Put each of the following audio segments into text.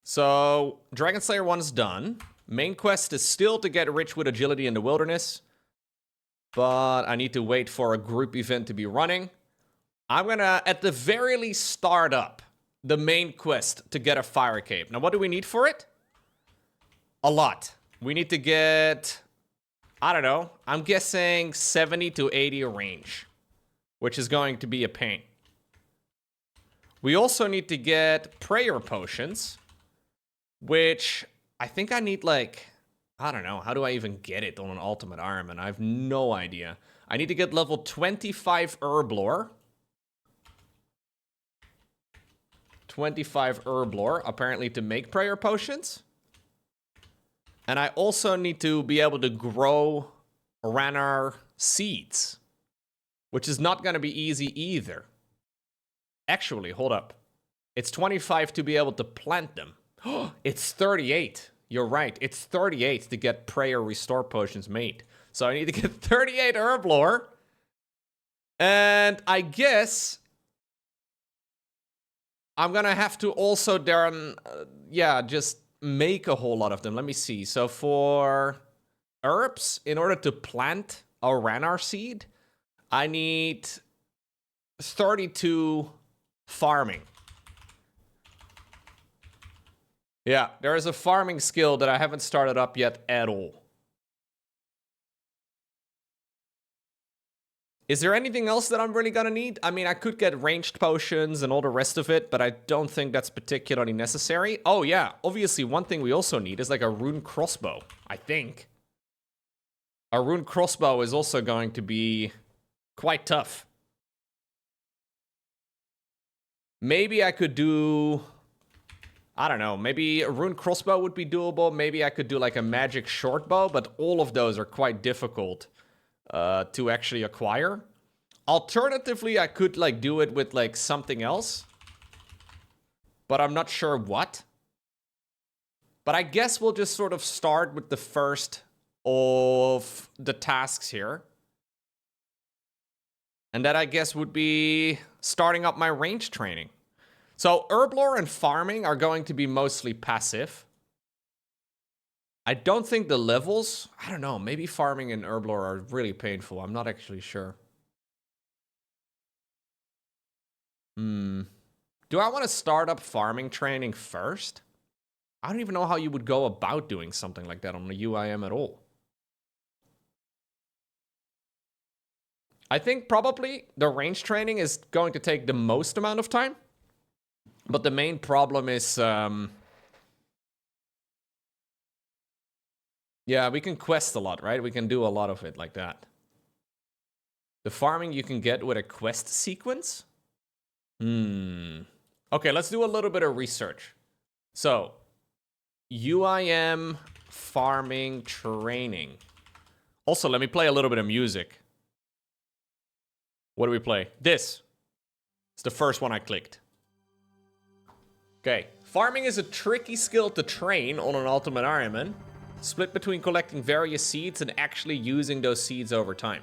So, Dragon Slayer 1 is done. Main quest is still to get rich with agility in the wilderness. But I need to wait for a group event to be running. I'm gonna, at the very least, start up the main quest to get a fire cape. Now, what do we need for it? A lot. We need to get, I don't know, I'm guessing 70 to 80 range, which is going to be a pain. We also need to get prayer potions, which I think I need, like, I don't know, how do I even get it on an ultimate Ironman? I have no idea. I need to get level 25 herb lore. 25 herb lore, apparently, to make prayer potions. And I also need to be able to grow Ranar seeds, which is not going to be easy either. Actually, hold up. It's 25 to be able to plant them. It's 38. You're right. It's 38 to get prayer restore potions made. So I need to get 38 herb lore. And I guess I'm going to have to also, Darren, just make a whole lot of them. Let me see. So for herbs, in order to plant a Ranar seed, I need 32 farming. Yeah, there is a farming skill that I haven't started up yet at all. Is there anything else that I'm really gonna need? I mean, I could get ranged potions and all the rest of it, but I don't think that's particularly necessary. Oh yeah, obviously one thing we also need is like a rune crossbow, I think. A rune crossbow is also going to be quite tough. Maybe I could do, I don't know, maybe a rune crossbow would be doable. Maybe I could do like a magic short bow, but all of those are quite difficult to actually acquire. Alternatively, I could like do it with like something else, but I'm not sure what. But I guess we'll just sort of start with the first of the tasks here. And that, I guess, would be starting up my range training. So herb lore and farming are going to be mostly passive. I don't think the levels, I don't know, maybe farming and herb lore are really painful. I'm not actually sure. Do I want to start up farming training first? I don't even know how you would go about doing something like that on the UIM at all. I think probably the range training is going to take the most amount of time. But the main problem is, yeah, we can quest a lot, right? We can do a lot of it like that. The farming you can get with a quest sequence? Okay, let's do a little bit of research. So, UIM farming training. Also, let me play a little bit of music. What do we play? This. It's the first one I clicked. Okay. Farming is a tricky skill to train on an Ultimate Ironman. Split between collecting various seeds and actually using those seeds over time.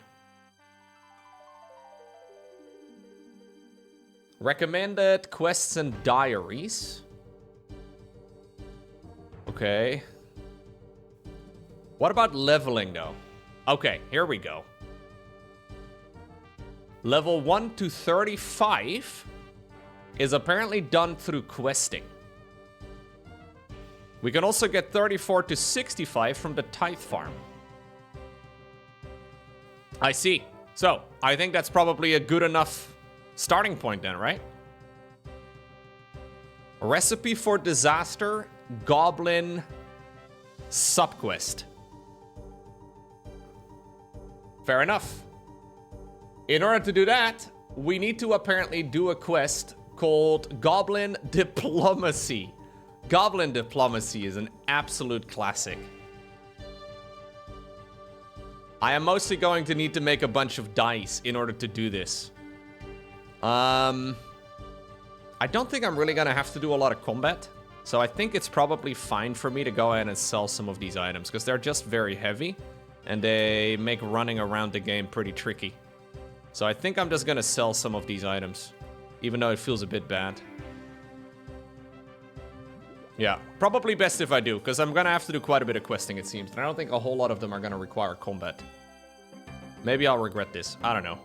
Recommended quests and diaries. Okay. What about leveling, though? Okay, here we go. Level 1 to 35 is apparently done through questing. We can also get 34 to 65 from the Tithe Farm. I see. So, I think that's probably a good enough starting point then, right? Recipe for Disaster, Goblin, Subquest. Fair enough. In order to do that, we need to apparently do a quest called Goblin Diplomacy. Goblin Diplomacy is an absolute classic. I am mostly going to need to make a bunch of dice in order to do this. I don't think I'm really gonna have to do a lot of combat. So I think it's probably fine for me to go ahead and sell some of these items, because they're just very heavy and they make running around the game pretty tricky. So I think I'm just gonna sell some of these items, even though it feels a bit bad. Yeah, probably best if I do, because I'm gonna have to do quite a bit of questing, it seems. And I don't think a whole lot of them are gonna require combat. Maybe I'll regret this. I don't know.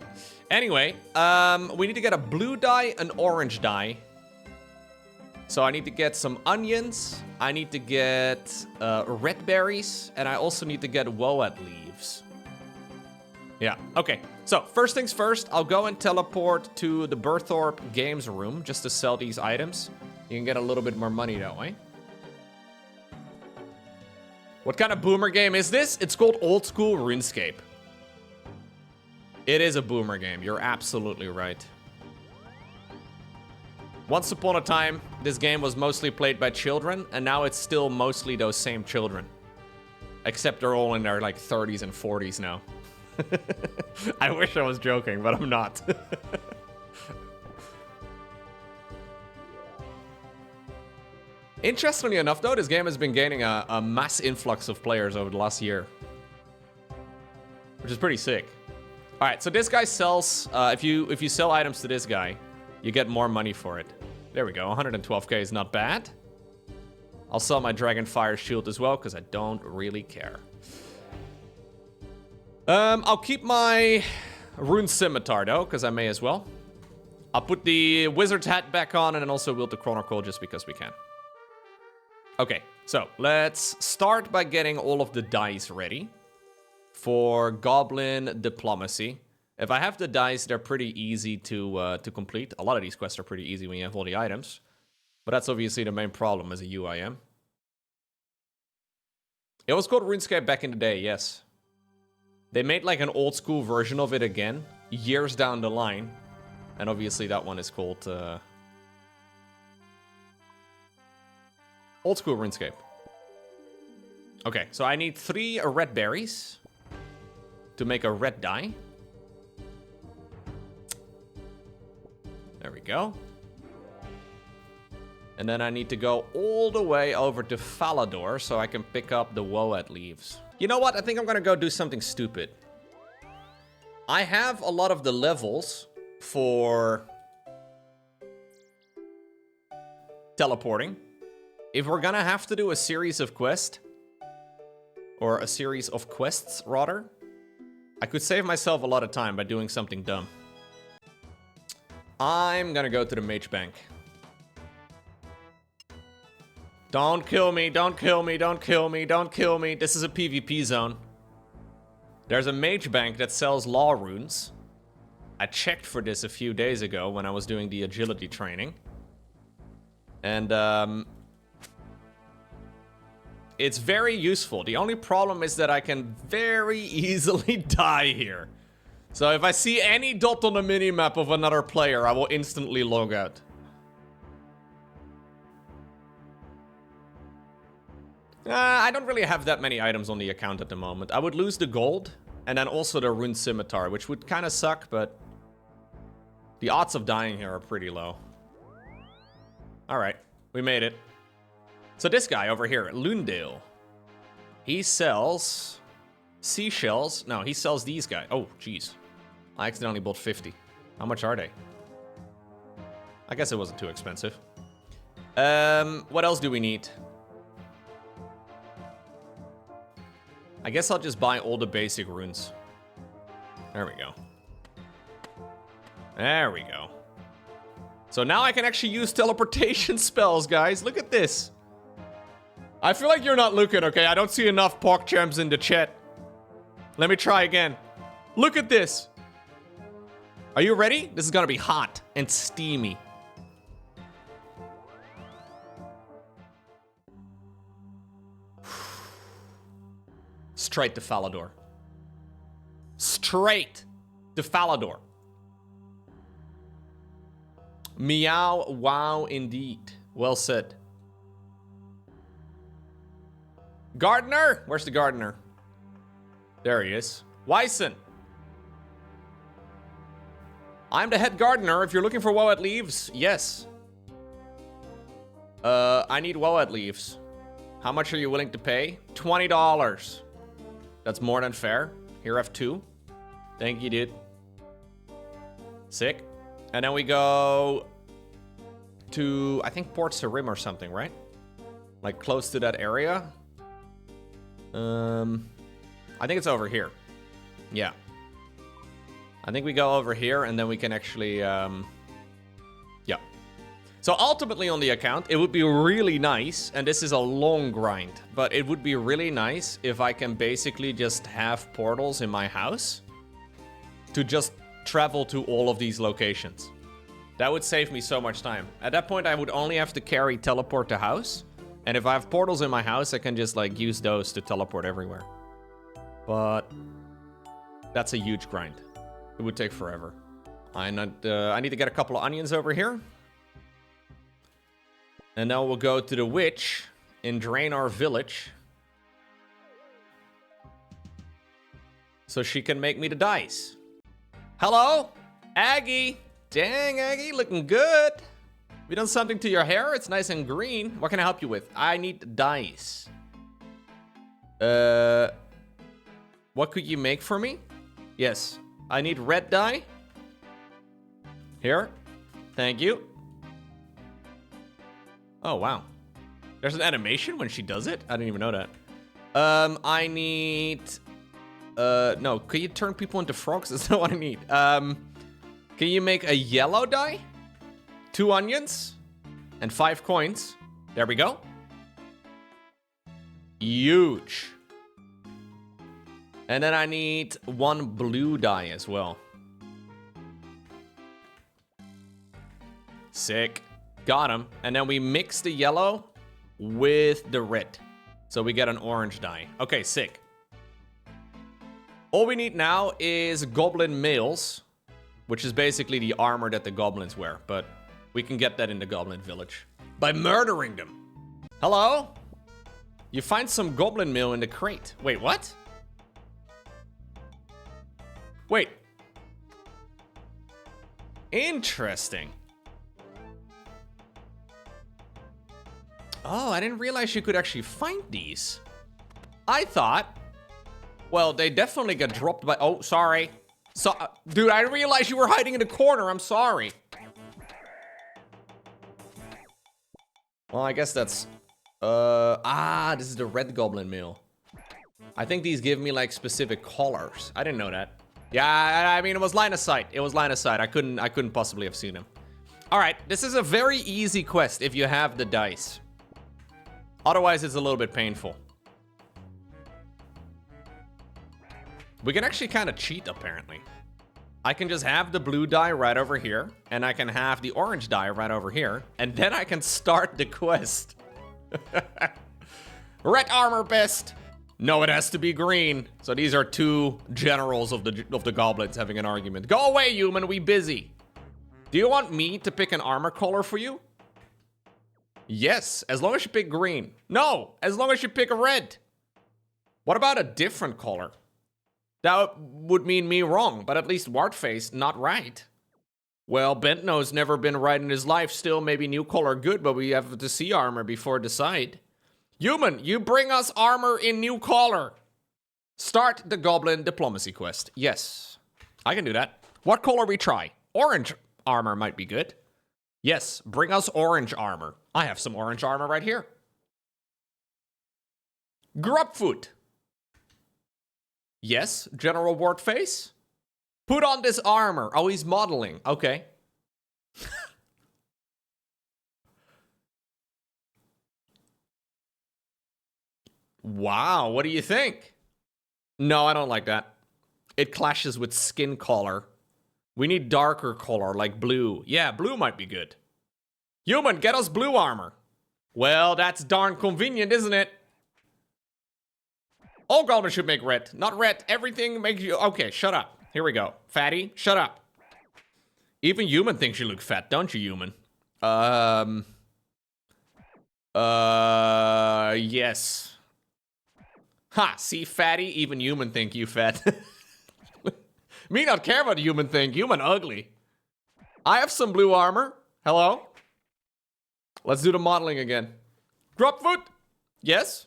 Anyway, we need to get a blue dye, an orange dye. So I need to get some onions. I need to get red berries. And I also need to get woad leaves. Yeah, okay. So first things first, I'll go and teleport to the Berthorpe Games room just to sell these items. You can get a little bit more money that way. What kind of boomer game is this? It's called Old School RuneScape. It is a boomer game. You're absolutely right. Once upon a time, this game was mostly played by children, and now it's still mostly those same children. Except they're all in their, like, 30s and 40s now. I wish I was joking, but I'm not. Interestingly enough, though, this game has been gaining a mass influx of players over the last year. Which is pretty sick. Alright, so this guy sells... if you sell items to this guy, you get more money for it. There we go, 112k is not bad. I'll sell my Dragonfire Shield as well, because I don't really care. I'll keep my Rune Scimitar, though, because I may as well. I'll put the Wizard's Hat back on, and then also wield the Chronicle just because we can. Okay, so let's start by getting all of the dice ready for Goblin Diplomacy. If I have the dice, they're pretty easy to complete. A lot of these quests are pretty easy when you have all the items. But that's obviously the main problem as a UIM. It was called RuneScape back in the day, yes. They made like an old school version of it again, years down the line. And obviously that one is called... Old School RuneScape. Okay, so I need 3 red berries to make a red dye. There we go. And then I need to go all the way over to Falador so I can pick up the woad leaves. You know what? I think I'm gonna go do something stupid. I have a lot of the levels for teleporting. If we're gonna have to do a series of quests, or a series of quests, rather, I could save myself a lot of time by doing something dumb. I'm gonna go to the Mage Bank. Don't kill me, don't kill me, don't kill me, don't kill me. This is a PvP zone. There's a Mage Bank that sells law runes. I checked for this a few days ago when I was doing the agility training. And, it's very useful. The only problem is that I can very easily die here. So if I see any dot on the minimap of another player, I will instantly log out. I don't really have that many items on the account at the moment. I would lose the gold, and then also the Rune Scimitar, which would kind of suck, but the odds of dying here are pretty low. Alright, we made it. So this guy over here, Lundale, he sells seashells. No, he sells these guys. Oh, jeez. I accidentally bought 50. How much are they? I guess it wasn't too expensive. What else do we need? I guess I'll just buy all the basic runes. There we go. There we go. So now I can actually use teleportation spells, guys. Look at this. I feel like you're not looking, okay? I don't see enough PogChamps in the chat. Let me try again. Look at this. Are you ready? This is gonna be hot and steamy. Straight to Falador. Straight to Falador. Meow, wow, indeed. Well said. Gardener? Where's the gardener? There he is. Wyson. I'm the head gardener. If you're looking for woad leaves, yes. I need woad leaves. How much are you willing to pay? $20. That's more than fair. Here, I have 2. Thank you, dude. Sick. And then we go to, I think, Port Sarim or something, right? Like close to that area. I think it's over here. Yeah. I think we go over here and then we can actually, yeah. So ultimately on the account, it would be really nice, and this is a long grind, but it would be really nice if I can basically just have portals in my house to just travel to all of these locations. That would save me so much time. At that point, I would only have to carry teleport to house. And if I have portals in my house, I can just like use those to teleport everywhere. But that's a huge grind. It would take forever. I need to get a couple of onions over here. And now we'll go to the witch and drain our village. So she can make me the dice. Hello, Aggie. Dang, Aggie, looking good. We done something to your hair? It's nice and green. What can I help you with? I need dice. What could you make for me? Yes, I need red dye. Here. Thank you. Oh, wow. There's an animation when she does it? I didn't even know that. I need... no, can you turn people into frogs? That's not what I need. Can you make a yellow dye? 2 onions and 5 coins. There we go. Huge. And then I need 1 blue dye as well. Sick. Got him. And then we mix the yellow with the red. So we get an orange dye. Okay, sick. All we need now is goblin mails, which is basically the armor that the goblins wear. But we can get that in the goblin village by murdering them. Hello? You find some goblin mail in the crate. Wait, what? Wait. Interesting. Oh, I didn't realize you could actually find these. I thought, well, they definitely get dropped by, oh, sorry. So, dude, I didn't realize you were hiding in the corner. I'm sorry. Well, I guess that's, this is the red goblin meal. I think these give me like specific colors. I didn't know that. Yeah, I mean, it was line of sight. It was line of sight. I couldn't possibly have seen him. All right, this is a very easy quest if you have the dice. Otherwise, it's a little bit painful. We can actually kind of cheat, apparently. I can just have the blue dye right over here, and I can have the orange dye right over here, and then I can start the quest. Red armor best. No, it has to be green. So these are 2 generals of the goblins having an argument. Go away, human, we busy. Do you want me to pick an armor color for you? Yes, as long as you pick green. No, as long as you pick a red. What about a different color? That would mean me wrong, but at least Wartface not right. Well, Bentno's never been right in his life. Still, maybe new color good, but we have to see armor before decide. Human, you bring us armor in new color. Start the goblin diplomacy quest. Yes, I can do that. What color we try? Orange armor might be good. Yes, bring us orange armor. I have some orange armor right here. Grubfoot. Yes, General Wartface. Put on this armor. Oh, he's modeling. Okay. Wow, what do you think? No, I don't like that. It clashes with skin color. We need darker color, like blue. Yeah, blue might be good. Human, get us blue armor. Well, that's darn convenient, isn't it? All goblins should make red. Not red. Everything makes you... Okay, shut up. Here we go. Fatty, shut up. Even human thinks you look fat, don't you, human? Yes. Ha, see, fatty? Even human think you fat. Me not care what human think. Human ugly. I have some blue armor. Hello? Let's do the modeling again. Grubfoot? Yes?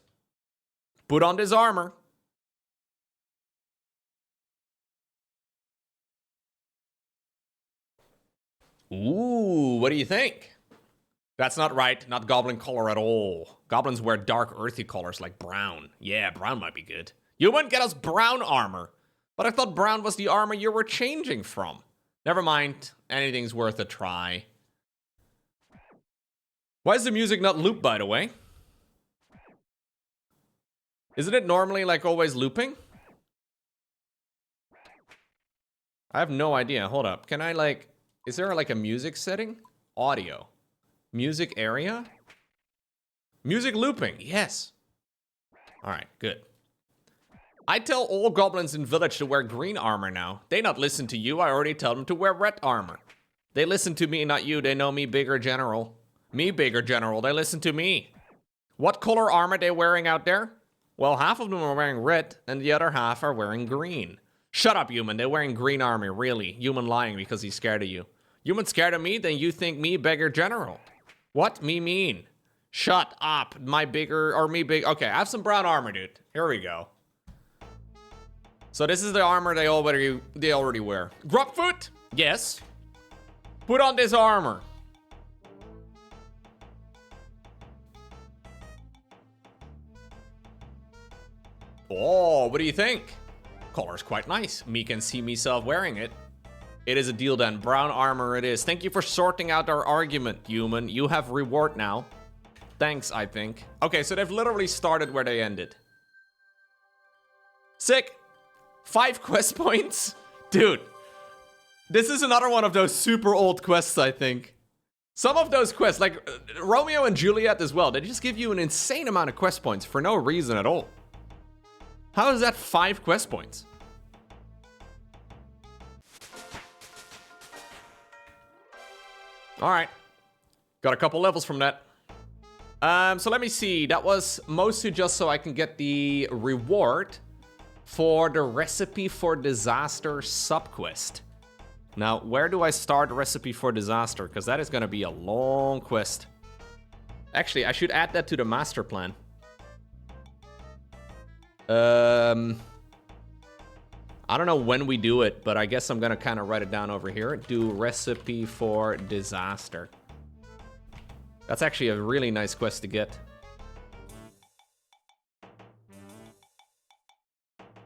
Put on this armor. Ooh, what do you think? That's not right. Not goblin color at all. Goblins wear dark earthy colors like brown. Yeah, brown might be good. You wouldn't get us brown armor. But I thought brown was the armor you were changing from. Never mind. Anything's worth a try. Why is the music not looped, by the way? Isn't it normally, like, always looping? I have no idea. Hold up. Can I, like... Is there, like, a music setting? Audio. Music area? Music looping. Yes. Alright, good. I tell all goblins in village to wear green armor now. They not listen to you. I already tell them to wear red armor. They listen to me, not you. They know me, bigger general. Me, bigger general. They listen to me. What color armor they wearing out there? Well, half of them are wearing red, and the other half are wearing green. Shut up, human. They're wearing green armor, really. Human lying because he's scared of you. Human scared of me? Then you think me, bigger general. What? Me mean? Shut up. My bigger, or me big. Okay, I have some brown armor, dude. Here we go. So this is the armor they already wear. Grubfoot? Yes. Put on this armor. Oh, what do you think? Color's quite nice. Me can see myself wearing it. It is a deal then. Brown armor it is. Thank you for sorting out our argument, human. You have reward now. Thanks, I think. Okay, so they've literally started where they ended. Sick. 5 quest points? Dude. This is another one of those super old quests, I think. Some of those quests, like Romeo and Juliet as well, they just give you an insane amount of quest points for no reason at all. How is that 5 quest points? Alright. Got a couple levels from that. So let me see. That was mostly just so I can get the reward for the Recipe for Disaster subquest. Now, where do I start Recipe for Disaster? Because that is going to be a long quest. Actually, I should add that to the master plan. I don't know when we do it, but I guess I'm gonna kind of write it down over here. Do Recipe for Disaster. That's actually a really nice quest to get.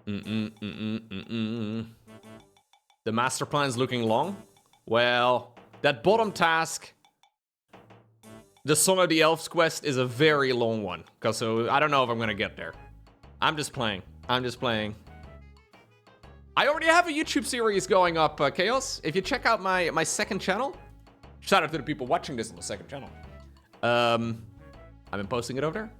The master plan is looking long. Well, that bottom task, the Song of the Elves quest, is a very long one. So I don't know if I'm gonna get there. I'm just playing. I'm just playing. I already have a YouTube series going up, Chaos. If you check out my second channel, shout out to the people watching this on the second channel. I've been posting it over there.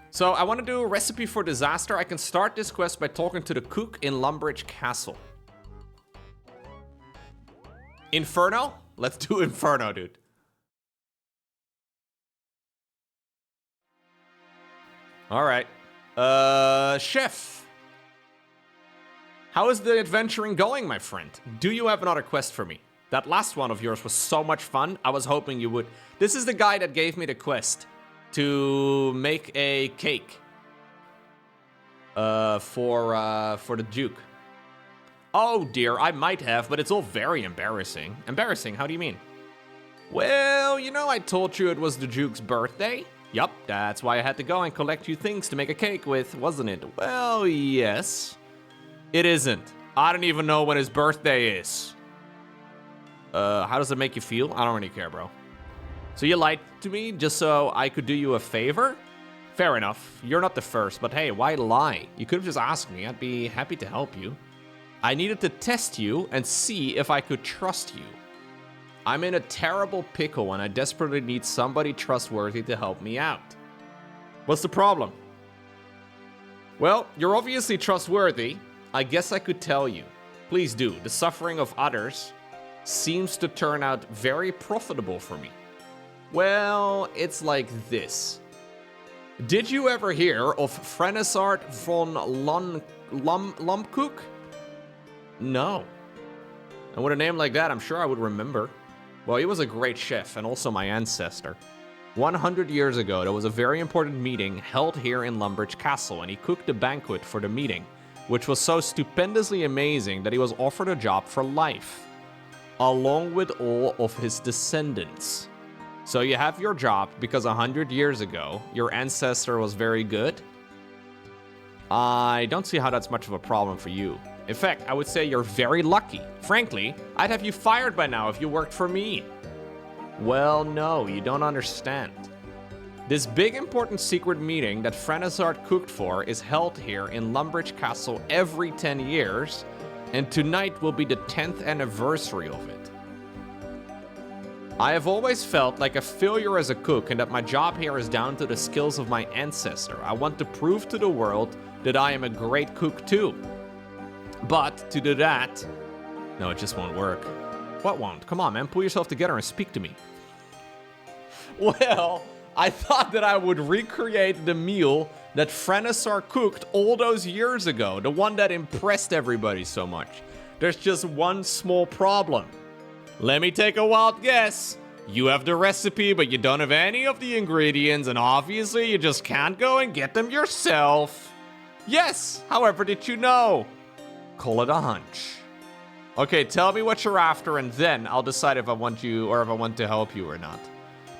So I want to do a Recipe for Disaster. I can start this quest by talking to the cook in Lumbridge Castle. Inferno? Let's do Inferno, dude. All right. Chef. How is the adventuring going, my friend? Do you have another quest for me? That last one of yours was so much fun. I was hoping you would. This is the guy that gave me the quest to make a cake for the Duke. Oh dear, I might have, but it's all very embarrassing. Embarrassing? How do you mean? Well, you know I told you it was the Duke's birthday? Yup, that's why I had to go and collect you things to make a cake with, wasn't it? Well, yes. It isn't. I don't even know when his birthday is. How does it make you feel? I don't really care, bro. So you lied to me just so I could do you a favor? Fair enough. You're not the first, but hey, why lie? You could have just asked me. I'd be happy to help you. I needed to test you and see if I could trust you. I'm in a terrible pickle and I desperately need somebody trustworthy to help me out. What's the problem? Well, you're obviously trustworthy. I guess I could tell you. Please do. The suffering of others seems to turn out very profitable for me. Well, it's like this. Did you ever hear of Frenesart von Lumpkoek? No. And with a name like that, I'm sure I would remember. Well, he was a great chef and also my ancestor. 100 years ago, there was a very important meeting held here in Lumbridge Castle, and he cooked a banquet for the meeting, which was so stupendously amazing that he was offered a job for life. along with all of his descendants. So you have your job because 100 years ago, your ancestor was very good. I don't see how that's much of a problem for you. In fact, I would say you're very lucky. Frankly, I'd have you fired by now if you worked for me. Well, no, you don't understand. This big important secret meeting that Franazard cooked for is held here in Lumbridge Castle every 10 years, and tonight will be the 10th anniversary of it. I have always felt like a failure as a cook and that my job here is down to the skills of my ancestor. I want to prove to the world that I am a great cook too. But to do that, no, it just won't work. What won't? Come on, man, pull yourself together and speak to me. Well, I thought that I would recreate the meal that Franazar cooked all those years ago, the one that impressed everybody so much. There's just one small problem. Let me take a wild guess. You have the recipe, but you don't have any of the ingredients, and obviously you just can't go and get them yourself. Yes, however did you know? Call it a hunch. Okay, tell me what you're after, and then I'll decide if I want you or if I want to help you or not.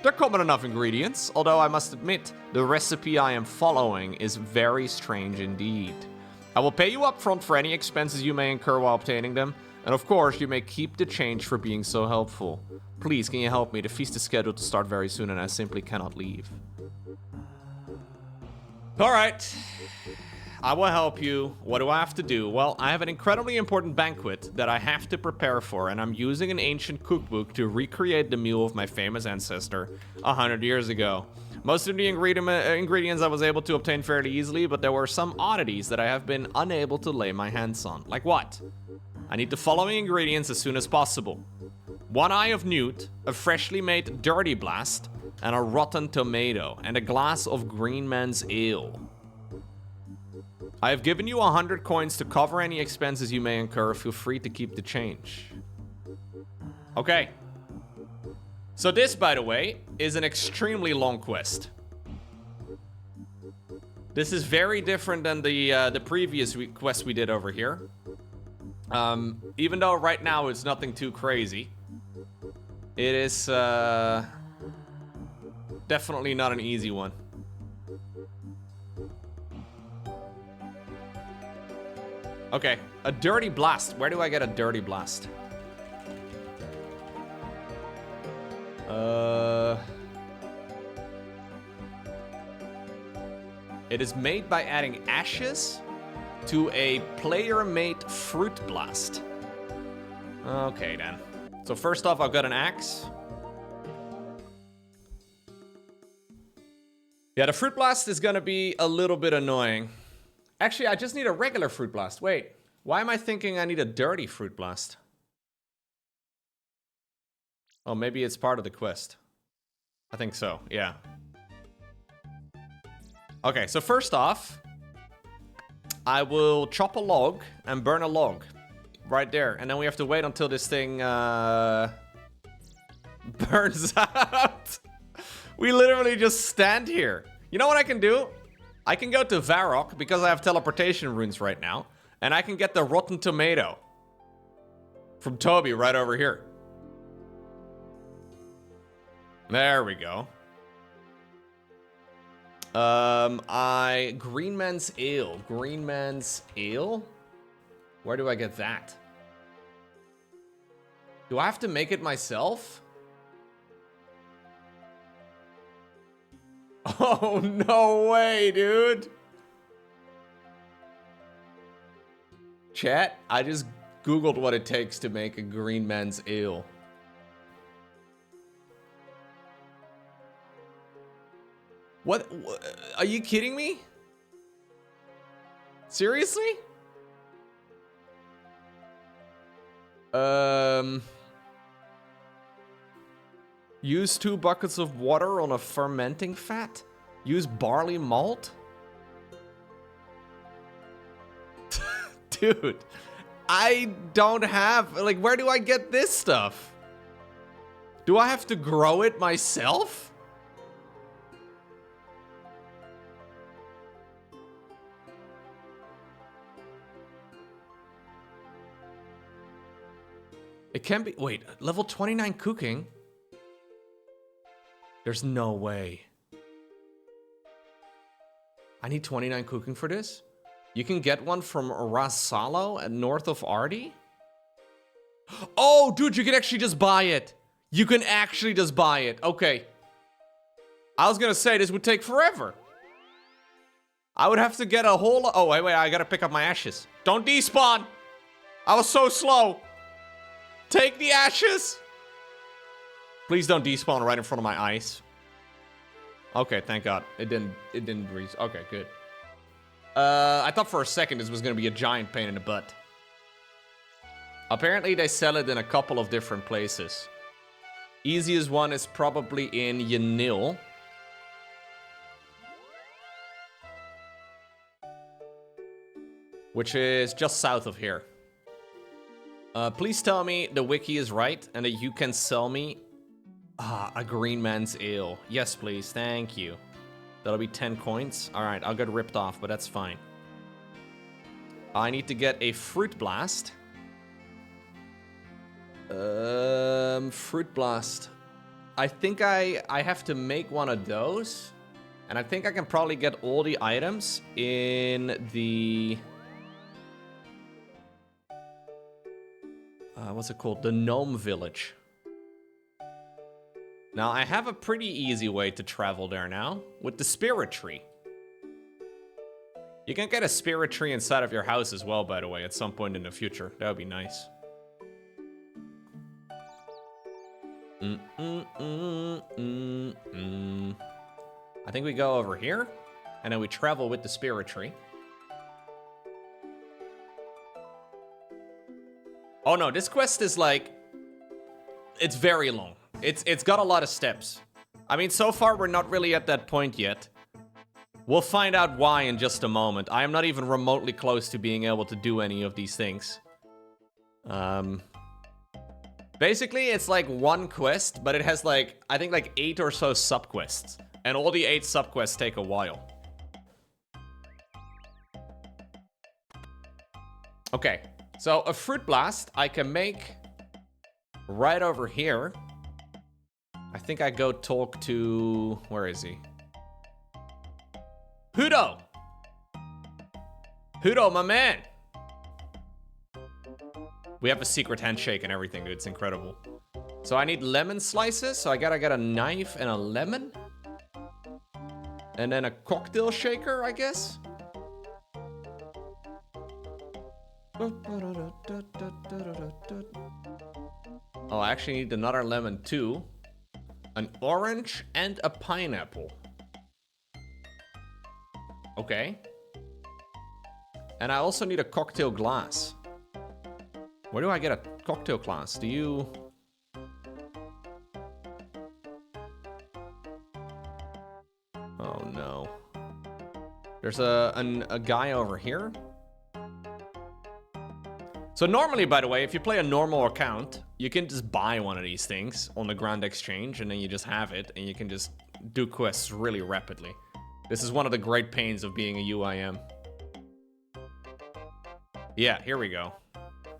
They're common enough ingredients, although I must admit, the recipe I am following is very strange indeed. I will pay you up front for any expenses you may incur while obtaining them, and of course, you may keep the change for being so helpful. Please, can you help me? The feast is scheduled to start very soon, and I simply cannot leave. All right. I will help you. What do I have to do? Well, I have an incredibly important banquet that I have to prepare for, and I'm using an ancient cookbook to recreate the meal of my famous ancestor 100 years ago. Most of the ingredients I was able to obtain fairly easily, but there were some oddities that I have been unable to lay my hands on. Like what? I need the following ingredients as soon as possible. 1 eye of newt, a freshly made dirty blast, and a rotten tomato, and a glass of green man's ale. I have given you 100 coins to cover any expenses you may incur. Feel free to keep the change. Okay. So this, by the way, is an extremely long quest. This is very different than the previous quest we did over here. Even though right now it's nothing too crazy, it is definitely not an easy one. Okay, a dirty blast. Where do I get a dirty blast? It is made by adding ashes to a player-made fruit blast. Okay, then. So first off, I've got an axe. Yeah, the fruit blast is gonna be a little bit annoying. Actually, I just need a regular fruit blast. Wait, why am I thinking I need a dirty fruit blast? Oh, maybe it's part of the quest. I think so, yeah. Okay, so first off, I will chop a log and burn a log right there. And then we have to wait until this thing burns out. We literally just stand here. You know what I can do? I can go to Varrock because I have teleportation runes right now. And I can get the rotten tomato from Toby right over here. There we go. Green Man's Ale. Green Man's Ale? Where do I get that? Do I have to make it myself? Oh, no way, dude. Chat, I just Googled what it takes to make a Green Man's Ale. What? Are you kidding me? Seriously? Use 2 buckets of water on a fermenting fat? Use barley malt? Dude, I don't have, like, where do I get this stuff? Do I have to grow it myself? It can be... Wait, level 29 cooking? There's no way. I need 29 cooking for this? You can get one from Rasalo at north of Ardi? Oh, dude, you can actually just buy it. You can actually just buy it. Okay. I was gonna say this would take forever. I would have to get a whole... Oh, wait, I gotta pick up my ashes. Don't despawn! I was so slow. Take the ashes! Please don't despawn right in front of my eyes. Okay, thank God. It didn't breeze. Okay, good. I thought for a second this was gonna be a giant pain in the butt. Apparently they sell it in a couple of different places. Easiest one is probably in Yanil. Which is just south of here. Please tell me the wiki is right and that you can sell me a green man's ale. Yes, please. Thank you. That'll be 10 coins. Alright, I'll get ripped off, but that's fine. I need to get a fruit blast. Fruit blast. I think I have to make one of those. And I think I can probably get all the items in the... what's it called? The Gnome Village. Now, I have a pretty easy way to travel there now, with the Spirit Tree. You can get a Spirit Tree inside of your house as well, by the way, at some point in the future. That would be nice. I think we go over here, and then we travel with the Spirit Tree. Oh no, this quest is like... It's very long. It's got a lot of steps. I mean, so far we're not really at that point yet. We'll find out why in just a moment. I am not even remotely close to being able to do any of these things. Basically, it's like one quest, but it has like, I think like 8 or so subquests. And all the 8 subquests take a while. Okay, so a fruit blast I can make right over here. I think I go talk to... Where is he? Hudo! Hudo, my man! We have a secret handshake and everything, dude. It's incredible. So I need lemon slices, so I gotta get a knife and a lemon. And then a cocktail shaker, I guess? Oh, I actually need another lemon too. An orange and a pineapple. Okay. And I also need a cocktail glass. Where do I get a cocktail glass? Do you... Oh no. There's a guy over here. So normally, by the way, if you play a normal account, you can just buy one of these things on the Grand Exchange, and then you just have it, and you can just do quests really rapidly. This is one of the great pains of being a UIM. Yeah, here we go.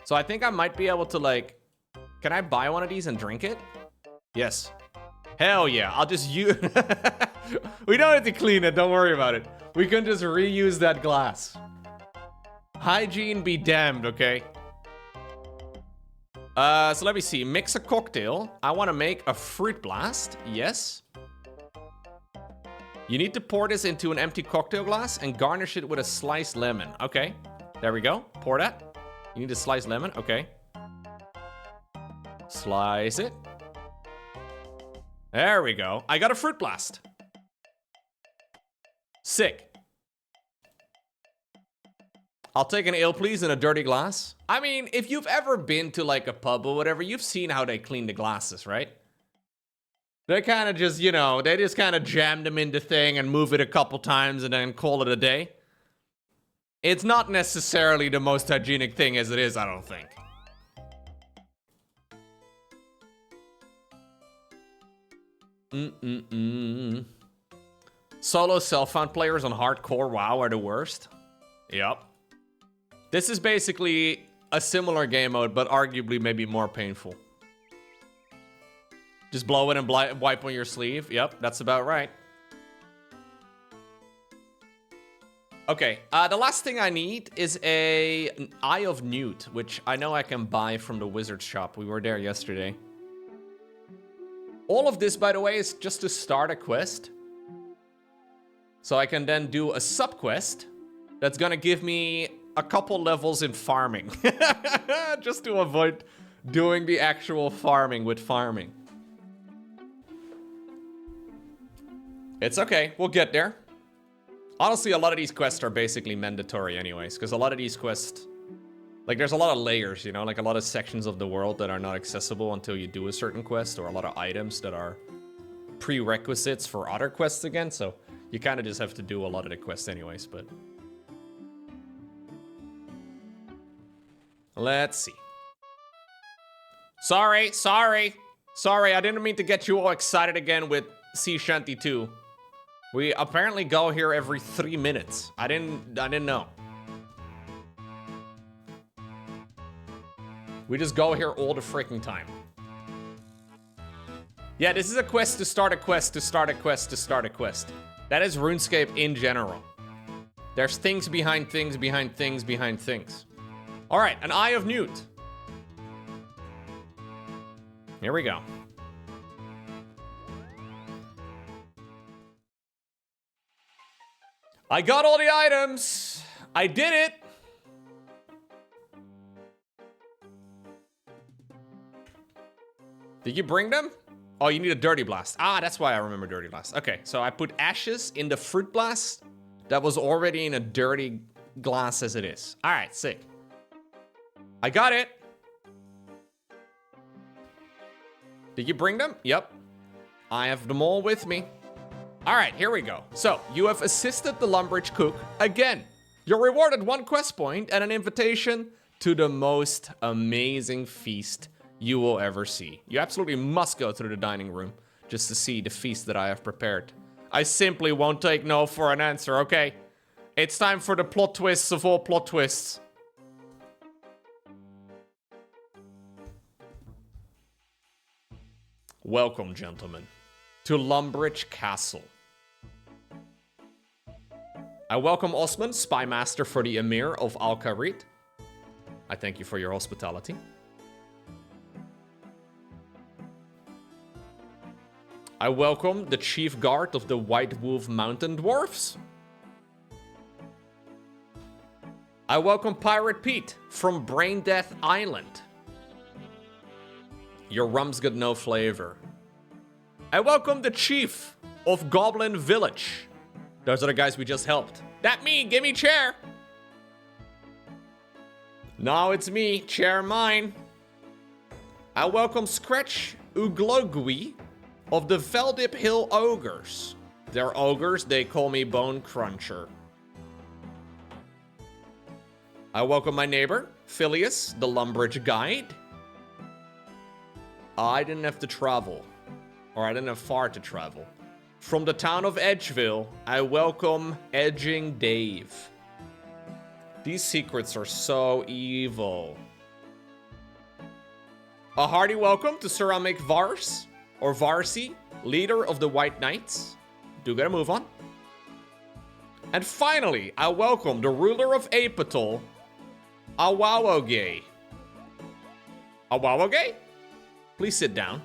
So I think I might be able to, like... Can I buy one of these and drink it? Yes. Hell yeah, I'll just use... We don't have to clean it, don't worry about it. We can just reuse that glass. Hygiene be damned, okay? So let me see. Mix a cocktail. I want to make a fruit blast. Yes. You need to pour this into an empty cocktail glass and garnish it with a sliced lemon. Okay. There we go. Pour that. You need a sliced lemon. Okay. Slice it. There we go. I got a fruit blast. Sick. I'll take an ale, please, in a dirty glass. I mean, if you've ever been to, like, a pub or whatever, you've seen how they clean the glasses, right? They kind of just, you know, they just kind of jam them in the thing and move it a couple times and then call it a day. It's not necessarily the most hygienic thing as it is, I don't think. Solo self-found players on hardcore WoW are the worst. Yep. This is basically a similar game mode, but arguably maybe more painful. Just blow it and wipe on your sleeve. Yep, that's about right. Okay, the last thing I need is an Eye of Newt, which I know I can buy from the wizard shop. We were there yesterday. All of this, by the way, is just to start a quest. So I can then do a sub-quest that's gonna give me a couple levels in farming. Just to avoid doing the actual farming with farming. It's okay, we'll get there. Honestly, a lot of these quests are basically mandatory anyways, because a lot of these quests, like there's a lot of layers, you know, like a lot of sections of the world that are not accessible until you do a certain quest, or a lot of items that are prerequisites for other quests again, so you kind of just have to do a lot of the quests anyways, but... Let's see. Sorry, I didn't mean to get you all excited again with Sea Shanty 2. We apparently go here every 3 minutes. I didn't know. We just go here all the freaking time. Yeah, this is a quest to start a quest to start a quest to start a quest. That is RuneScape in general. There's things behind things behind things behind things. All right, an Eye of Newt. Here we go. I got all the items. I did it. Did you bring them? Oh, you need a Dirty Blast. Ah, that's why I remember Dirty Blast. Okay, so I put ashes in the Fruit Blast that was already in a dirty glass as it is. All right, sick. I got it. Did you bring them? Yep. I have them all with me. All right, here we go. So, you have assisted the Lumbridge cook again. You're rewarded 1 quest point and an invitation to the most amazing feast you will ever see. You absolutely must go through the dining room just to see the feast that I have prepared. I simply won't take no for an answer, okay? It's time for the plot twists of all plot twists. Welcome, gentlemen, to Lumbridge Castle. I welcome Osman, Spy Master for the Emir of Al-Kharit. I thank you for your hospitality. I welcome the Chief Guard of the White Wolf Mountain Dwarfs. I welcome Pirate Pete from Brain Death Island. Your rum's got no flavor. I welcome the Chief of Goblin Village. Those are the guys we just helped. That me, give me chair. No, it's me, chair mine. I welcome Scratch Uglogui of the Veldip Hill Ogres. They're ogres, they call me Bone Cruncher. I welcome my neighbor, Phileas, the Lumbridge Guide. I didn't have to travel, or I didn't have far to travel. From the town of Edgeville, I welcome Edging Dave. These secrets are so evil. A hearty welcome to Ceramic Vars, or Varsi, leader of the White Knights. Do get a move on. And finally, I welcome the ruler of Apatol, Awawoge. Awawoge? Please sit down.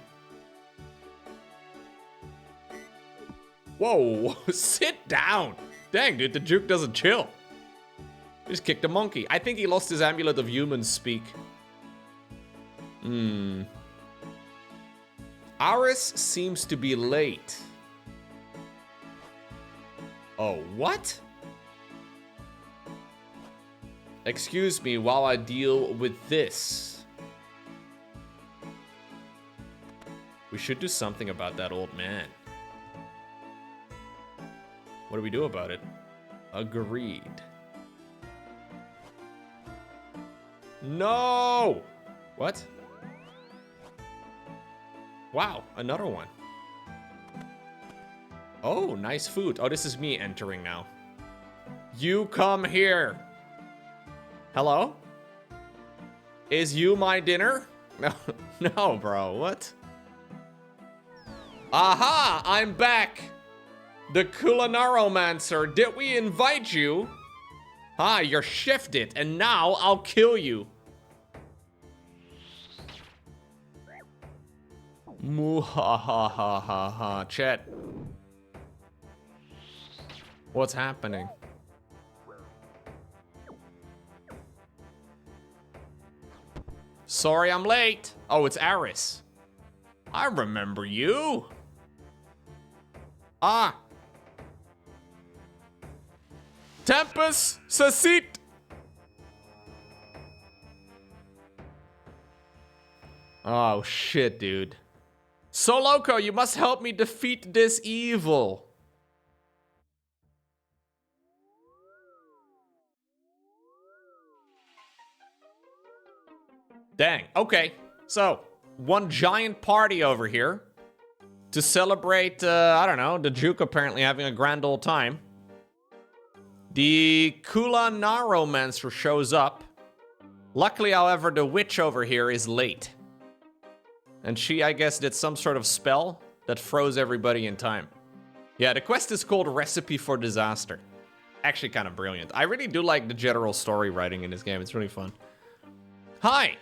Whoa, sit down. Dang, dude, the Duke doesn't chill. He just kicked a monkey. I think he lost his amulet of human speak. Aris seems to be late. Oh, what? Excuse me while I deal with this. We should do something about that old man. What do we do about it? Agreed. No! What? Wow, another one. Oh, nice food. Oh, this is me entering now. You come here. Hello? Is you my dinner? No, no, bro, what? Aha, I'm back. The Culinaromancer, did we invite you? Ah, you're shifted, and now I'll kill you. Muhahahaha, chat. What's happening? Sorry I'm late. Oh, it's Aris. I remember you. Ah. Tempus Sasit. Oh, shit, dude. So Loco, you must help me defeat this evil. Dang, okay. So, one giant party over here to celebrate, I don't know, the Duke apparently having a grand old time. The Culinaromancer shows up. Luckily, however, the witch over here is late. And she, I guess, did some sort of spell that froze everybody in time. Yeah, the quest is called Recipe for Disaster. Actually, kind of brilliant. I really do like the general story writing in this game. It's really fun. Hi!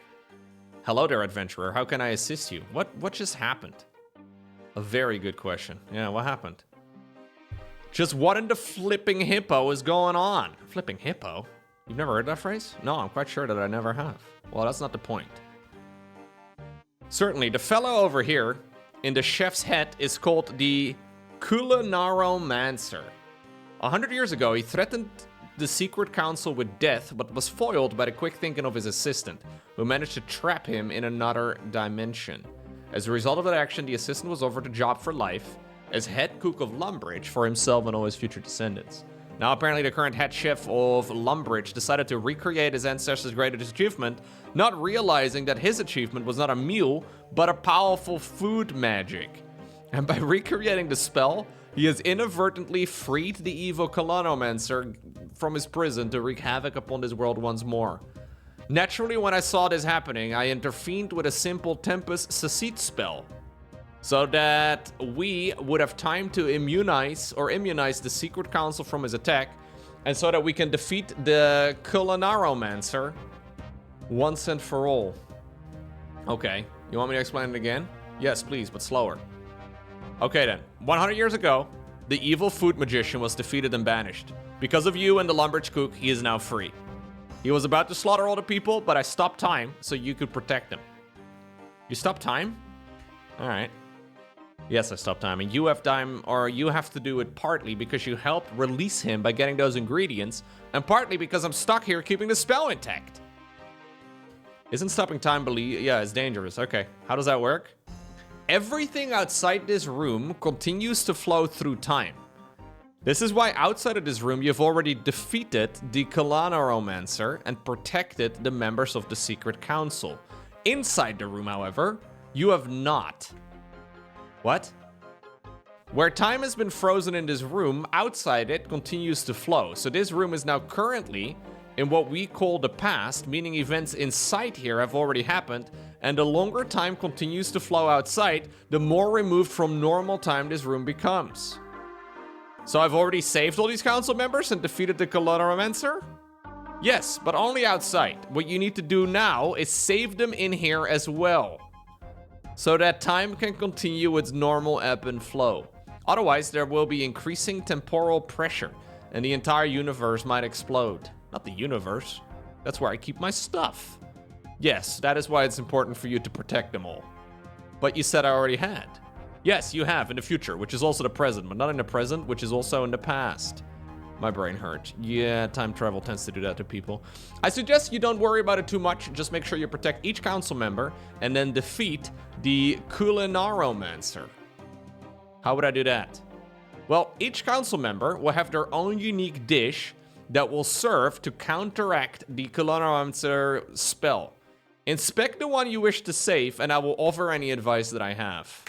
Hello there, adventurer. How can I assist you? What just happened? A very good question. Yeah, what happened? Just what in the flipping hippo is going on? Flipping hippo? You've never heard that phrase? No, I'm quite sure that I never have. Well, that's not the point. Certainly, the fellow over here in the chef's hat is called the Culinaromancer. 100 years ago, he threatened the secret council with death, but was foiled by the quick thinking of his assistant, who managed to trap him in another dimension. As a result of that action, the assistant was offered a job for life as head cook of Lumbridge for himself and all his future descendants. Now, apparently, the current head chef of Lumbridge decided to recreate his ancestors' greatest achievement, not realizing that his achievement was not a meal, but a powerful food magic. And by recreating the spell, he has inadvertently freed the evil Culinaromancer from his prison to wreak havoc upon this world once more. Naturally, when I saw this happening, I intervened with a simple Tempus Sasit spell, so that we would have time to immunize the secret council from his attack, and so that we can defeat the Culinaromancer once and for all. Okay, you want me to explain it again? Yes, please, but slower. Okay then, 100 years ago, the evil food magician was defeated and banished. Because of you and the Lumbridge cook, he is now free. He was about to slaughter all the people, but I stopped time so you could protect him. You stopped time? Alright. Yes, I stopped time, and you have time, or you have to do it partly because you helped release him by getting those ingredients, and partly because I'm stuck here keeping the spell intact. Isn't stopping time yeah, it's dangerous. Okay, how does that work? Everything outside this room continues to flow through time. This is why outside of this room you've already defeated the Culinaromancer and protected the members of the Secret Council. Inside the room, however, you have not. What? Where time has been frozen in this room, outside it continues to flow. So this room is now currently in what we call the past, meaning events inside here have already happened, and the longer time continues to flow outside, the more removed from normal time this room becomes. So I've already saved all these council members and defeated the Culinaromancer? Yes, but only outside. What you need to do now is save them in here as well, so that time can continue its normal ebb and flow. Otherwise, there will be increasing temporal pressure, and the entire universe might explode. Not the universe. That's where I keep my stuff. Yes, that is why it's important for you to protect them all. But you said I already had. Yes, you have in the future, which is also the present, but not in the present, which is also in the past. My brain hurt. Yeah, time travel tends to do that to people. I suggest you don't worry about it too much. Just make sure you protect each council member and then defeat the Culinaromancer. How would I do that? Well, each council member will have their own unique dish that will serve to counteract the Culinaromancer spell. Inspect the one you wish to save, and I will offer any advice that I have.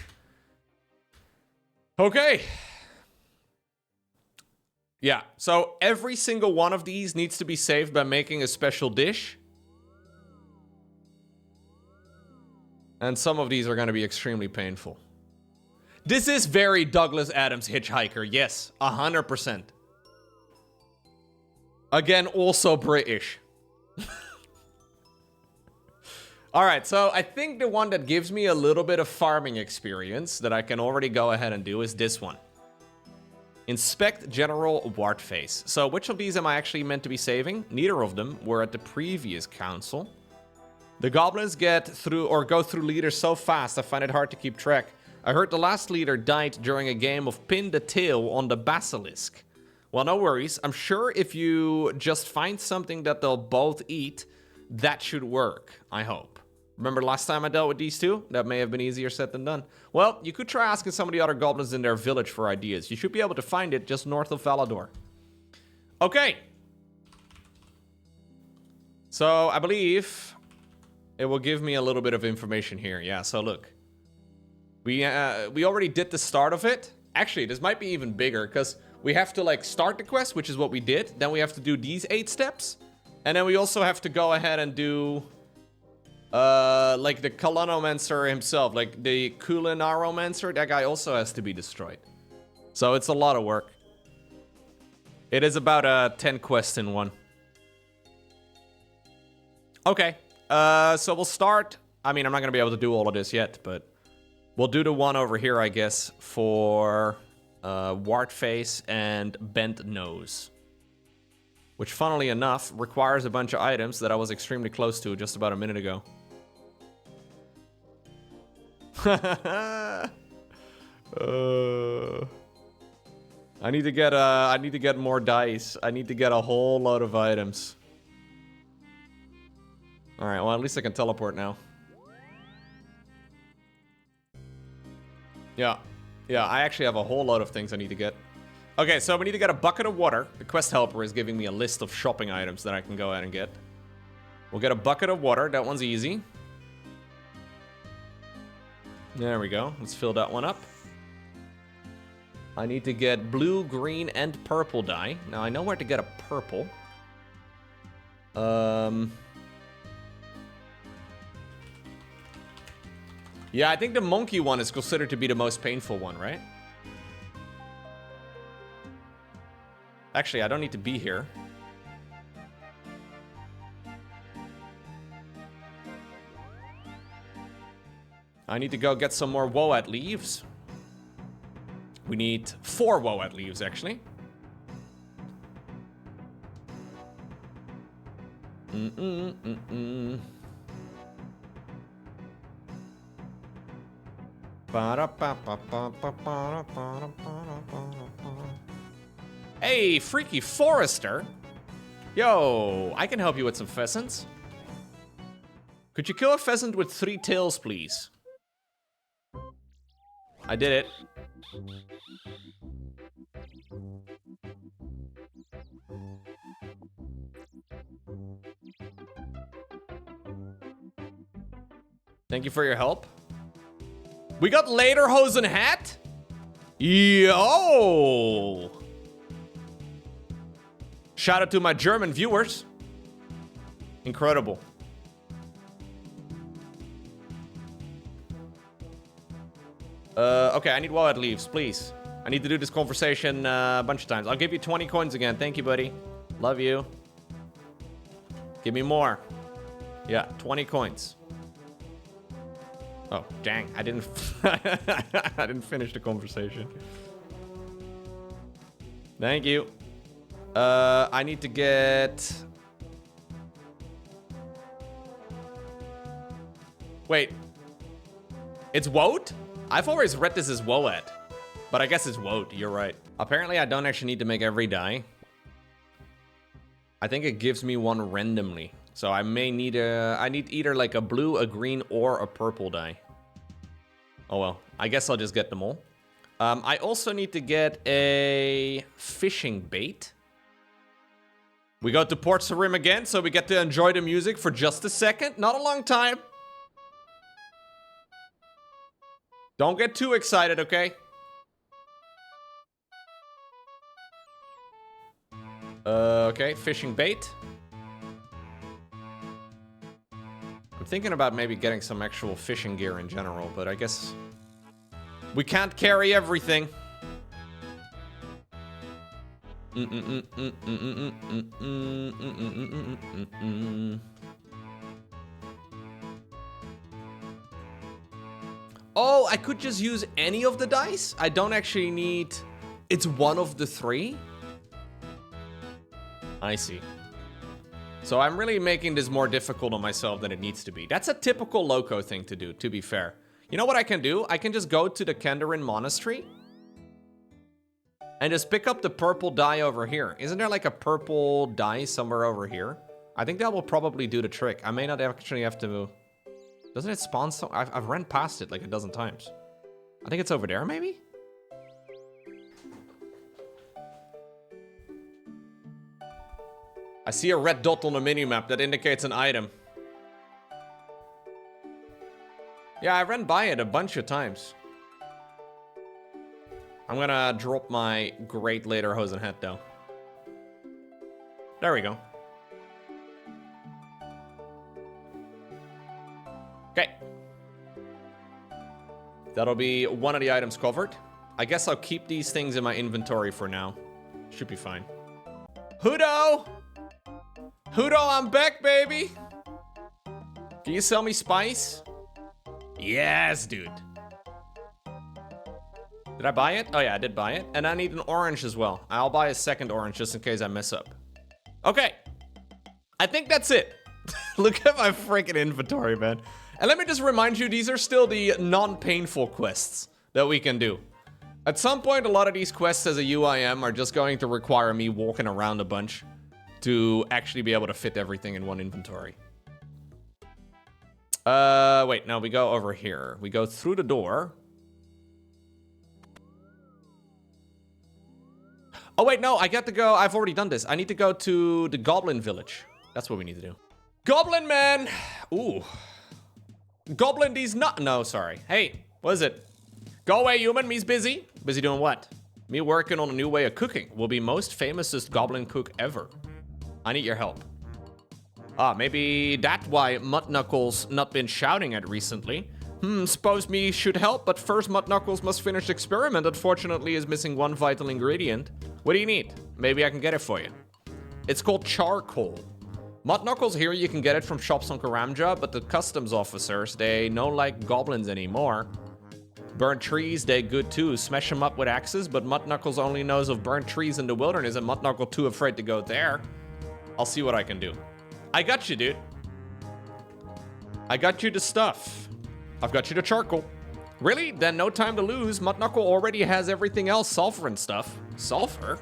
Okay. Yeah, so every single one of these needs to be saved by making a special dish. And some of these are going to be extremely painful. This is very Douglas Adams Hitchhiker. Yes, 100%. Again, also British. Alright, so I think the one that gives me a little bit of farming experience that I can already go ahead and do is this one. Inspect General Wart Face. So which of these am I actually meant to be saving? Neither of them were at the previous council. The goblins get through or go through leaders so fast I find it hard to keep track. I heard the last leader died during a game of pin the tail on the basilisk. Well, no worries. I'm sure if you just find something that they'll both eat, that should work, I hope. Remember last time I dealt with these two? That may have been easier said than done. Well, you could try asking some of the other goblins in their village for ideas. You should be able to find it just north of Valador. Okay. So, I believe it will give me a little bit of information here. Yeah, so look. We already did the start of it. Actually, this might be even bigger, because we have to, like, start the quest, which is what we did. Then we have to do these 8 steps. And then we also have to go ahead and do... like the Kalanomancer himself, like the Kulinaromancer, that guy also has to be destroyed. So it's a lot of work. It is about 10 quests in one. Okay, so we'll start. I mean, I'm not gonna be able to do all of this yet, but we'll do the one over here, I guess, for Wart Face and Bent Nose. Which, funnily enough, requires a bunch of items that I was extremely close to just about a minute ago. I need to get more dice. I need to get a whole load of items. All right, well, at least I can teleport now. Yeah, I actually have a whole load of things I need to get. Okay, so we need to get a bucket of water. The quest helper is giving me a list of shopping items that I can go ahead and get. We'll get a bucket of water. That one's easy. There we go. Let's fill that one up. I need to get blue, green, and purple dye. Now, I know where to get a purple. Yeah, I think the monkey one is considered to be the most painful one, right? Actually, I don't need to be here. I need to go get some more Woad leaves. We need 4 Woad leaves, actually. Hey, Freaky Forester. Yo, I can help you with some pheasants. Could you kill a pheasant with 3 tails, please? I did it. Thank you for your help. We got Lederhosen hat? Yo! Shout out to my German viewers. Incredible. Okay, I need Woad leaves, please. I need to do this conversation a bunch of times. I'll give you 20 coins again. Thank you, buddy. Love you. Give me more. Yeah, 20 coins. Oh, dang. I didn't... I didn't finish the conversation. Thank you. I need to get... Wait. It's Woad? I've always read this as Woad. But I guess it's Woad. You're right. Apparently, I don't actually need to make every die. I think it gives me one randomly. So I may need a... I need either like a blue, a green, or a purple die. Oh well. I guess I'll just get them all. I also need to get a fishing bait. We go to Port Sarim again, so we get to enjoy the music for just a second. Not a long time. Don't get too excited, okay? Okay, fishing bait. I'm thinking about maybe getting some actual fishing gear in general, but I guess we can't carry everything. Oh, I could just use any of the dice? I don't actually need... It's one of the three? I see. So I'm really making this more difficult on myself than it needs to be. That's a typical Loco thing to do, to be fair. You know what I can do? I can just go to the Kendarin Monastery and just pick up the purple die over here. Isn't there like a purple die somewhere over here? I think that will probably do the trick. I may not actually have to... Doesn't it spawn so? I've ran past it like a dozen times. I think it's over there, maybe? I see a red dot on the minimap that indicates an item. Yeah, I ran by it a bunch of times. I'm gonna drop my great lederhosen hat though. There we go. Okay. That'll be one of the items covered. I guess I'll keep these things in my inventory for now. Should be fine. Hudo! Hudo, I'm back, baby! Can you sell me spice? Yes, dude. Did I buy it? Oh yeah, I did buy it. And I need an orange as well. I'll buy a second orange just in case I mess up. Okay. I think that's it. Look at my freaking inventory, man. And let me just remind you, these are still the non-painful quests that we can do. At some point, a lot of these quests as a UIM are just going to require me walking around a bunch to actually be able to fit everything in one inventory. Wait, no, we go over here. We go through the door. Oh, wait, no, I got to go. I've already done this. I need to go to the Goblin village. That's what we need to do. Goblin, man! Ooh. Goblin, these not... No, sorry. Hey, what is it? Go away, human. Me's busy. Busy doing what? Me working on a new way of cooking. Will be most famousest goblin cook ever. I need your help. Ah, maybe that's why Mud Knuckles not been shouting at recently. Suppose me should help, but first Mud Knuckles must finish the experiment. Unfortunately, is missing one vital ingredient. What do you need? Maybe I can get it for you. It's called charcoal. Mud Knuckles here, you can get it from shops on Karamja, but the customs officers, they don't like goblins anymore. Burnt trees, they good too. Smash them up with axes, but Mud Knuckles only knows of burnt trees in the wilderness, and Mud Knuckle too afraid to go there. I'll see what I can do. I got you, dude. I got you the stuff. I've got you the charcoal. Really? Then no time to lose. Mud Knuckle already has everything else, sulfur and stuff. Sulfur?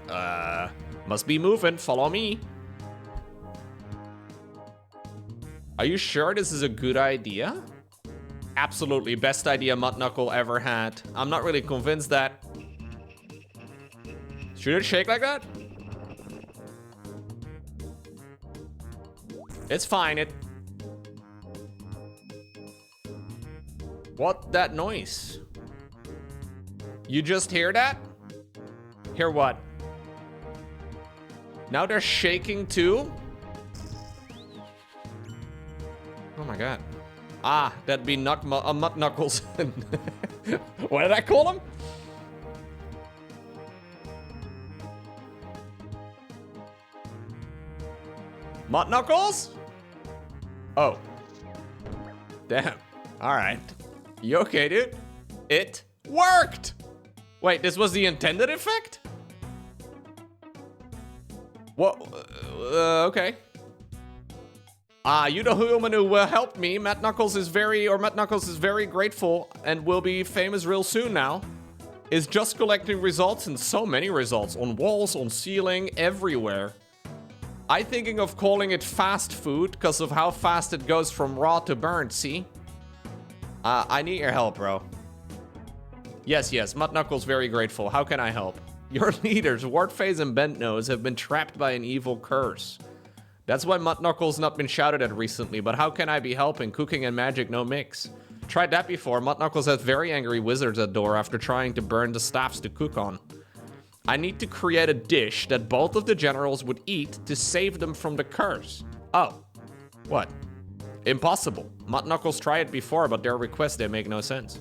Must be moving. Follow me. Are you sure this is a good idea? Absolutely, best idea Mud Knuckle ever had. I'm not really convinced that... Should it shake like that? It's fine, What that noise? You just hear that? Hear what? Now they're shaking too? Oh my god. Ah, that'd be Mud Knuckles. What did I call him? Mud Knuckles? Oh. Damn. Alright. You okay, dude? It worked! Wait, this was the intended effect? What? Okay. You the human who helped me. Mud Knuckles is very grateful and will be famous real soon now. Is just collecting results, and so many results. On walls, on ceiling, everywhere. I'm thinking of calling it fast food because of how fast it goes from raw to burnt, see? I need your help, bro. Yes, Mud Knuckles very grateful. How can I help? Your leaders, Wartface and Bentnose, have been trapped by an evil curse. That's why Mud Knuckles not been shouted at recently, but how can I be helping? Cooking and magic, no mix. Tried that before. Mud Knuckles has very angry wizards at door after trying to burn the staffs to cook on. I need to create a dish that both of the generals would eat to save them from the curse. Oh. What? Impossible. Mud Knuckles tried it before, but their requests, they make no sense.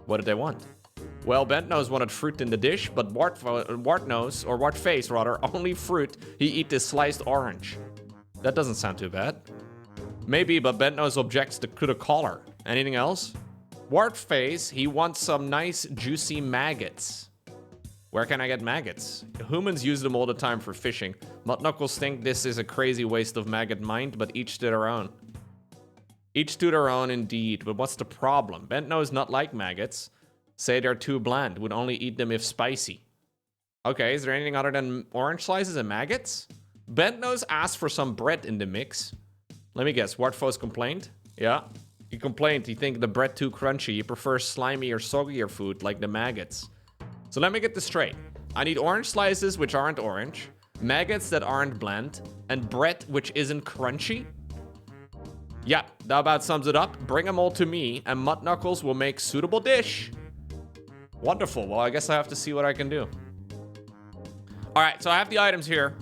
What did they want? Well, Bent Nose wanted fruit in the dish, but Wart Face, rather, only fruit. He eat this sliced orange. That doesn't sound too bad. Maybe, but Bent Nose objects to the collar. Anything else? Wart Face, he wants some nice juicy maggots. Where can I get maggots? Humans use them all the time for fishing. Mud Knuckles think this is a crazy waste of maggot mind, but each to their own. Each to their own indeed, but what's the problem? Bent Nose not like maggots. Say they're too bland, would only eat them if spicy. Okay, is there anything other than orange slices and maggots? Bent Nose asked for some bread in the mix. Let me guess, Wartfoes complained? Yeah, he complained. He think the bread too crunchy. He prefers slimy or soggier food like the maggots. So let me get this straight. I need orange slices which aren't orange, maggots that aren't bland, and bread which isn't crunchy? Yeah, that about sums it up. Bring them all to me, and Mud Knuckles will make suitable dish. Wonderful. Well, I guess I have to see what I can do. All right, so I have the items here.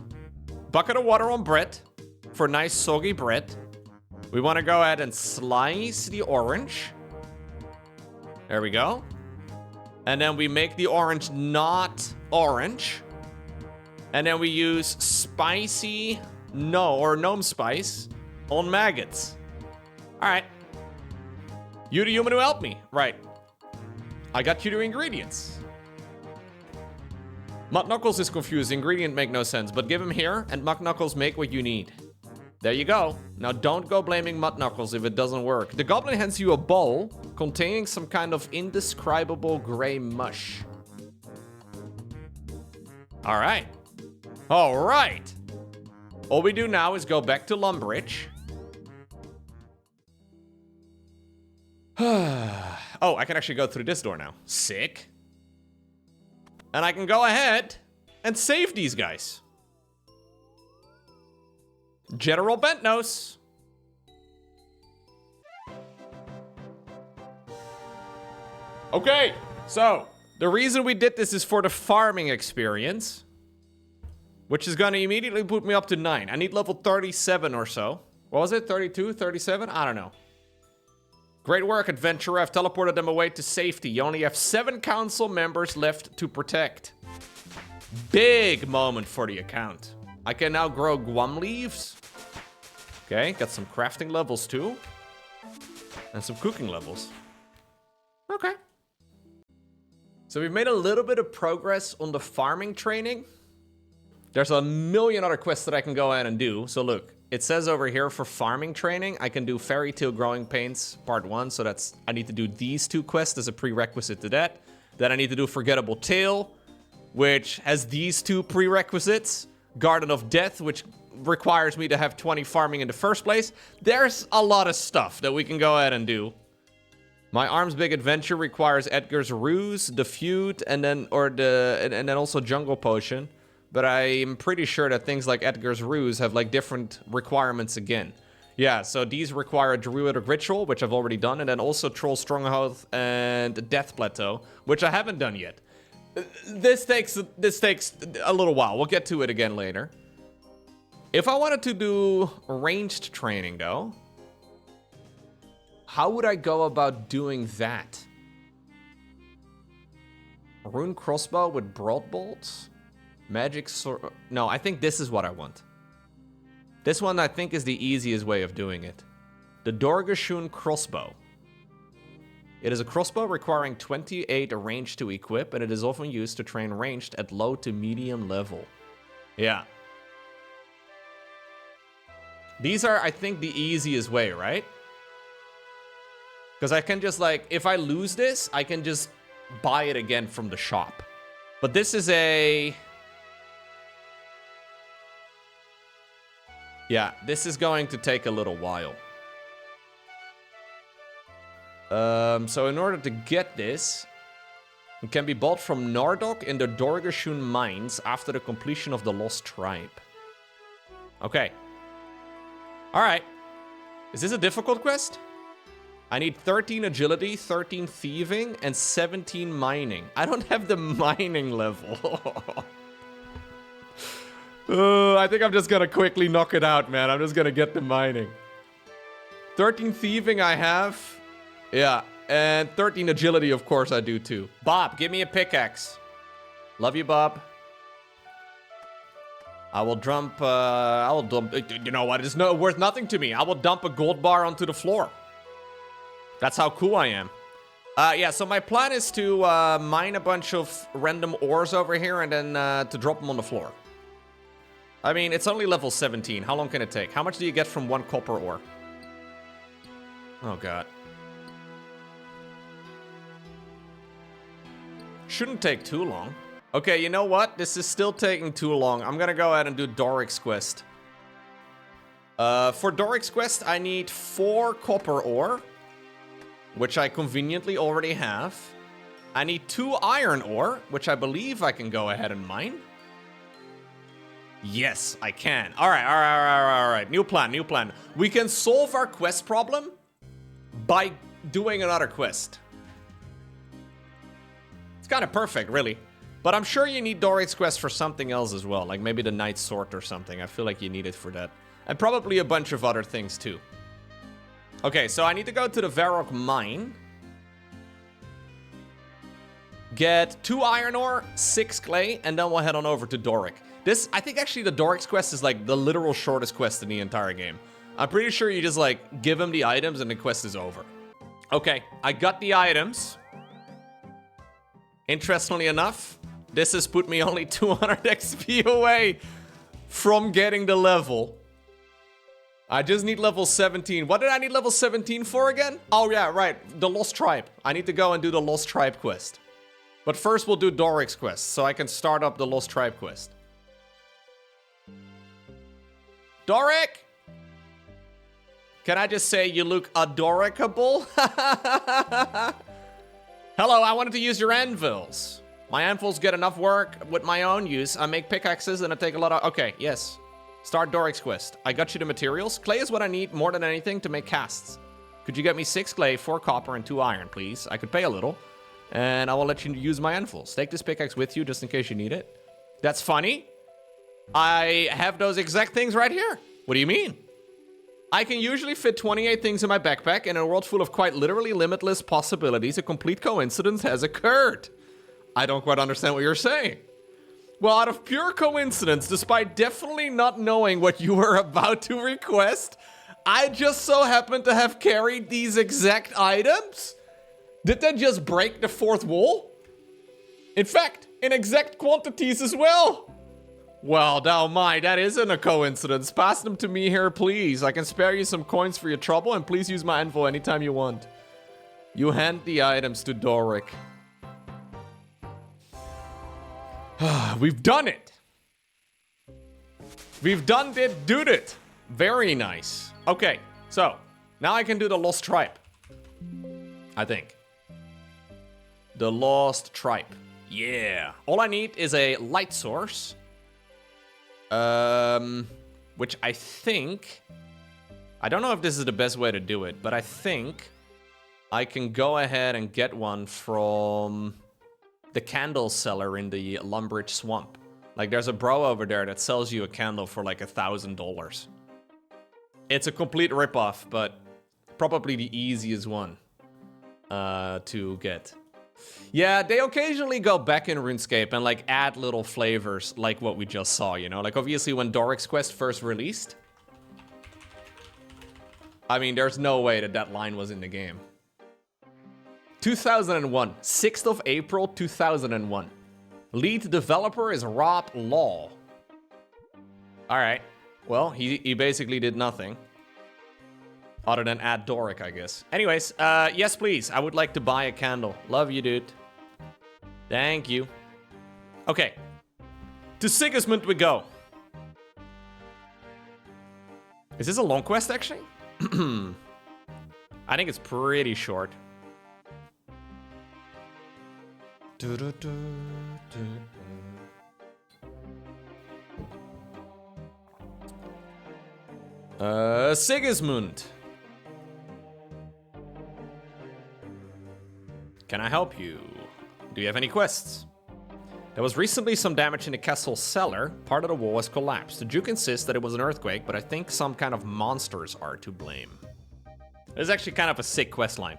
Bucket of water on bread for nice soggy bread. We want to go ahead and slice the orange. There we go. And then we make the orange not orange. And then we use spicy gnome spice on maggots. All right. You the human who helped me. Right. I got you the ingredients. Mud Knuckles is confused. The ingredient make no sense, but give him here and Mud Knuckles make what you need. There you go. Now don't go blaming Mud Knuckles if it doesn't work. The goblin hands you a bowl containing some kind of indescribable gray mush. All right. All right. All we do now is go back to Lumbridge. Oh, I can actually go through this door now. Sick. And I can go ahead and save these guys. General Bentnose. Okay, so the reason we did this is for the farming experience, which is going to immediately put me up to 9. I need level 37 or so. What was it? 32, 37? I don't know. Great work, adventurer. I've teleported them away to safety. You only have 7 council members left to protect. Big moment for the account. I can now grow guam leaves. Okay, got some crafting levels too. And some cooking levels. Okay. So we've made a little bit of progress on the farming training. There's a million other quests that I can go ahead and do. So look, it says over here for farming training, I can do Fairy Tale Growing Pains Part 1. So that's, I need to do these 2 quests as a prerequisite to that. Then I need to do Forgettable Tale, which has these 2 prerequisites. Garden of Death, which requires me to have 20 farming in the first place. There's a lot of stuff that we can go ahead and do. My Arms Big Adventure requires Edgar's Ruse, the Feud, and then also Jungle Potion. But I'm pretty sure that things like Edgar's Ruse have like different requirements again. Yeah, so these require a Druidic Ritual, which I've already done, and then also Troll Stronghold and Death Plateau, which I haven't done yet. This takes a little while. We'll get to it again later. If I wanted to do ranged training though, how would I go about doing that? Rune crossbow with broad bolts? Magic sword? No, I think this is what I want. This one I think is the easiest way of doing it. The Dorgashun crossbow. It is a crossbow requiring 28 range to equip, and it is often used to train ranged at low to medium level. Yeah. These are, I think, the easiest way, right? Because I can just, like, if I lose this, I can just buy it again from the shop. But this is a... Yeah, this is going to take a little while. So in order to get this, it can be bought from Nardok in the Dorgashun mines after the completion of the Lost Tribe. Okay. Alright. Is this a difficult quest? I need 13 agility, 13 thieving, and 17 mining. I don't have the mining level. I think I'm just gonna quickly knock it out, man. I'm just gonna get the mining. 13 thieving I have. Yeah, and 13 agility, of course, I do too. Bob, give me a pickaxe. Love you, Bob. I will dump, you know what, it's worth nothing to me. I will dump a gold bar onto the floor. That's how cool I am. Yeah, so my plan is to mine a bunch of random ores over here and then to drop them on the floor. I mean, it's only level 17. How long can it take? How much do you get from one copper ore? Oh, God. Shouldn't take too long. Okay, you know what? This is still taking too long. I'm gonna go ahead and do Doric's quest. For Doric's quest, I need 4 copper ore, which I conveniently already have. I need 2 iron ore, which I believe I can go ahead and mine. Yes, I can. All right. New plan. We can solve our quest problem by doing another quest. It's kind of perfect, really. But I'm sure you need Doric's quest for something else as well, like maybe the Knight's Sword or something. I feel like you need it for that. And probably a bunch of other things too. Okay, so I need to go to the Varrock mine. Get 2 iron ore, 6 clay, and then we'll head on over to Doric. I think actually the Doric's quest is like the literal shortest quest in the entire game. I'm pretty sure you just like give him the items and the quest is over. Okay, I got the items. Interestingly enough, this has put me only 200 XP away from getting the level. I just need level 17. What did I need level 17 for again? Oh yeah, right, the Lost Tribe. I need to go and do the Lost Tribe quest. But first we'll do Doric's quest, so I can start up the Lost Tribe quest. Doric! Can I just say you look adorable? Hello, I wanted to use your anvils. My anvils get enough work with my own use. I make pickaxes and I take a lot of... Okay, yes. Start Doric's quest. I got you the materials. Clay is what I need more than anything to make casts. Could you get me 6 clay, 4 copper, and 2 iron, please? I could pay a little. And I will let you use my anvils. Take this pickaxe with you just in case you need it. That's funny. I have those exact things right here. What do you mean? I can usually fit 28 things in my backpack, and in a world full of quite literally limitless possibilities, a complete coincidence has occurred. I don't quite understand what you're saying. Well, out of pure coincidence, despite definitely not knowing what you were about to request, I just so happen to have carried these exact items? Did that just break the 4th wall? In fact, in exact quantities as well. Well, now that isn't a coincidence. Pass them to me here, please. I can spare you some coins for your trouble, and please use my anvil anytime you want. You hand the items to Doric. We've done it. We've done it, dude it. Very nice. Okay, so now I can do the Lost Tribe. I think. The Lost Tribe. Yeah. All I need is a light source. Which I think... I don't know if this is the best way to do it, but I think I can go ahead and get one from the candle seller in the Lumbridge Swamp. Like, there's a bro over there that sells you a candle for like $1,000. It's a complete ripoff, but probably the easiest one to get. Yeah, they occasionally go back in RuneScape and like add little flavors like what we just saw, you know? Like obviously when Doric's quest first released, I mean, there's no way that line was in the game. 2001, 6th of April, 2001. Lead developer is Rob Law. All right, well, he basically did nothing. Other than add Doric, I guess. Anyways, yes, please. I would like to buy a candle. Love you, dude. Thank you. Okay. To Sigismund we go. Is this a long quest, actually? I think it's pretty short. Sigismund. Can I help you? Do you have any quests? There was recently some damage in the castle cellar. Part of the wall has collapsed. The Duke insists that it was an earthquake, but I think some kind of monsters are to blame. This is actually kind of a sick quest line.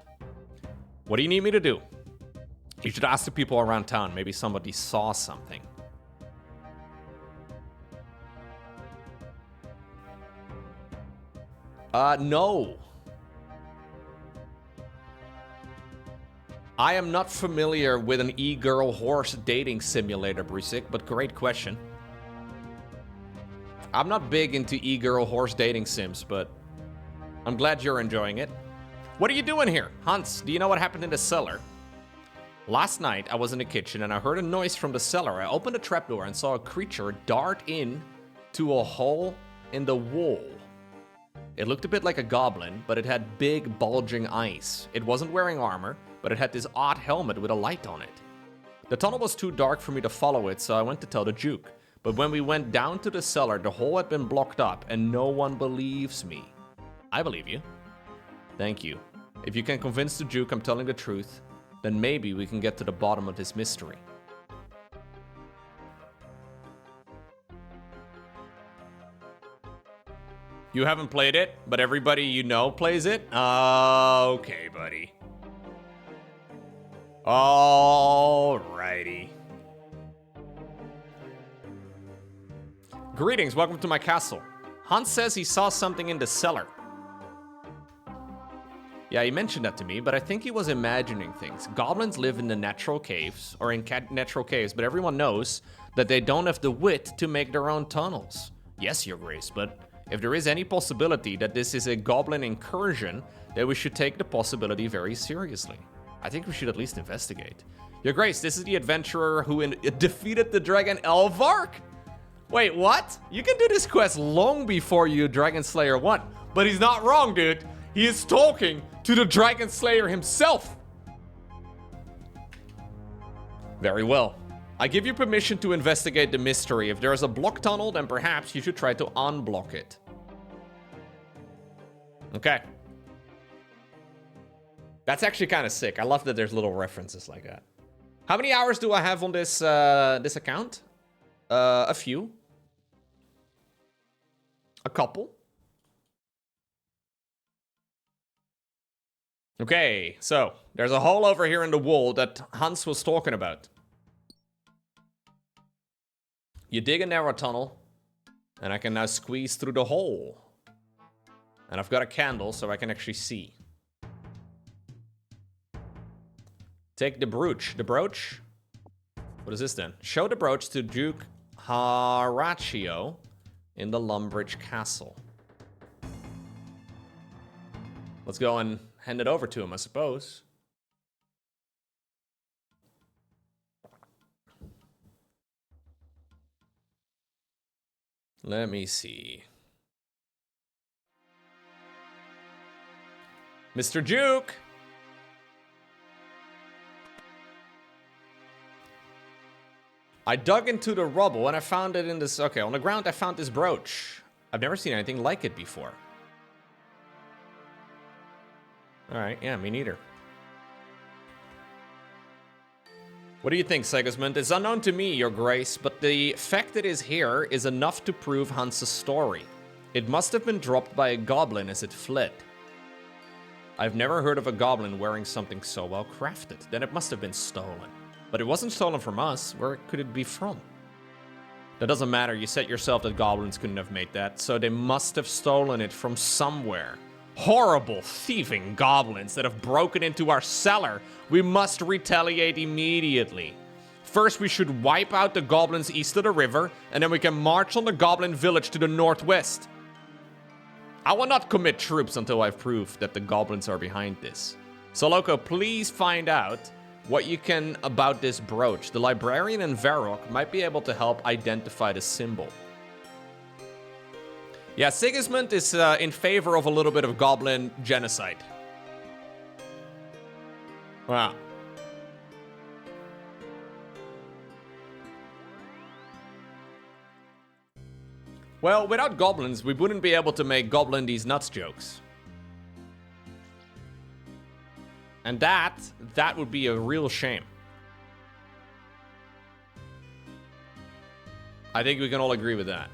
What do you need me to do? You should ask the people around town. Maybe somebody saw something. No. I am not familiar with an e-girl horse dating simulator, Brusik, but great question. I'm not big into e-girl horse dating sims, but I'm glad you're enjoying it. What are you doing here? Hans, do you know what happened in the cellar? Last night, I was in the kitchen and I heard a noise from the cellar. I opened the trapdoor and saw a creature dart in to a hole in the wall. It looked a bit like a goblin, but it had big, bulging eyes. It wasn't wearing armor, but it had this odd helmet with a light on it. The tunnel was too dark for me to follow it, so I went to tell the Duke. But when we went down to the cellar, the hole had been blocked up, and no one believes me. I believe you. Thank you. If you can convince the Duke I'm telling the truth, then maybe we can get to the bottom of this mystery. You haven't played it, but everybody you know plays it? Okay, buddy. Alrighty. Greetings, welcome to my castle. Hans says he saw something in the cellar. Yeah, he mentioned that to me, but I think he was imagining things. Goblins live in the natural caves, or in natural caves, but everyone knows that they don't have the wit to make their own tunnels. Yes, Your Grace, but if there is any possibility that this is a goblin incursion, then we should take the possibility very seriously. I think we should at least investigate. Your Grace, this is the adventurer who defeated the dragon Elvark? Wait, what? You can do this quest long before you Dragon Slayer 1. But he's not wrong, dude. He is talking to the Dragon Slayer himself. Very well. I give you permission to investigate the mystery. If there is a block tunnel, then perhaps you should try to unblock it. Okay. That's actually kind of sick. I love that there's little references like that. How many hours do I have on this this account? A few. A couple. Okay, so there's a hole over here in the wall that Hans was talking about. You dig a narrow tunnel, and I can now squeeze through the hole. And I've got a candle so I can actually see. Take the brooch. The brooch? What is this then? Show the brooch to Duke Horatio in the Lumbridge Castle. Let's go and hand it over to him, I suppose. Let me see. Mr. Duke! I dug into the rubble and I found it in this... Okay, on the ground I found this brooch. I've never seen anything like it before. Alright, yeah, me neither. What do you think, Sigismund? It's unknown to me, Your Grace, but the fact it is here is enough to prove Hans' story. It must have been dropped by a goblin as it fled. I've never heard of a goblin wearing something so well crafted. Then it must have been stolen. But it wasn't stolen from us. Where could it be from? That doesn't matter. You said yourself that goblins couldn't have made that, so they must have stolen it from somewhere. Horrible, thieving goblins that have broken into our cellar. We must retaliate immediately. First, we should wipe out the goblins east of the river, and then we can march on the goblin village to the northwest. I will not commit troops until I've proved that the goblins are behind this. So, Loco, please find out what you can about this brooch. The librarian in Varrock might be able to help identify the symbol. Yeah, Sigismund is in favor of a little bit of goblin genocide. Wow. Well, without goblins, we wouldn't be able to make Goblin these nuts jokes. And that would be a real shame. I think we can all agree with that.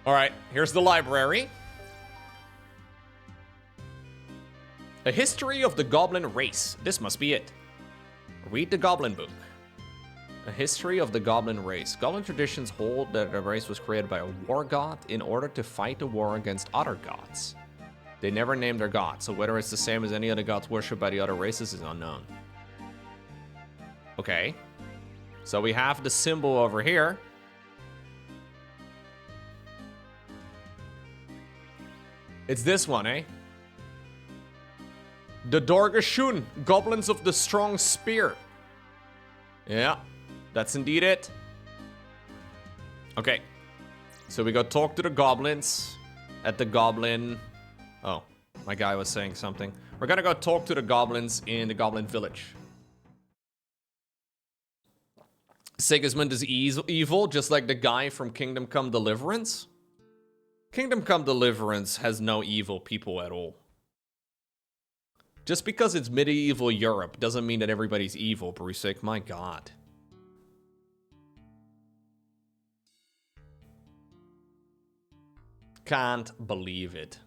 All right, here's the library. A history of the Goblin race. This must be it. Read the Goblin book. A history of the Goblin race. Goblin traditions hold that the race was created by a war god in order to fight a war against other gods. They never named their god, so whether it's the same as any other gods worshipped by the other races is unknown. Okay. So we have the symbol over here. It's this one, eh? The Dorgashun, Goblins of the Strong Spear. Yeah, that's indeed it. Okay. So we go talk to the goblins at the Goblin... Oh, my guy was saying something. We're gonna go talk to the goblins in the Goblin Village. Sigismund is evil, just like the guy from Kingdom Come Deliverance. Kingdom Come Deliverance has no evil people at all. Just because it's medieval Europe doesn't mean that everybody's evil, Brusik. My god. Can't believe it.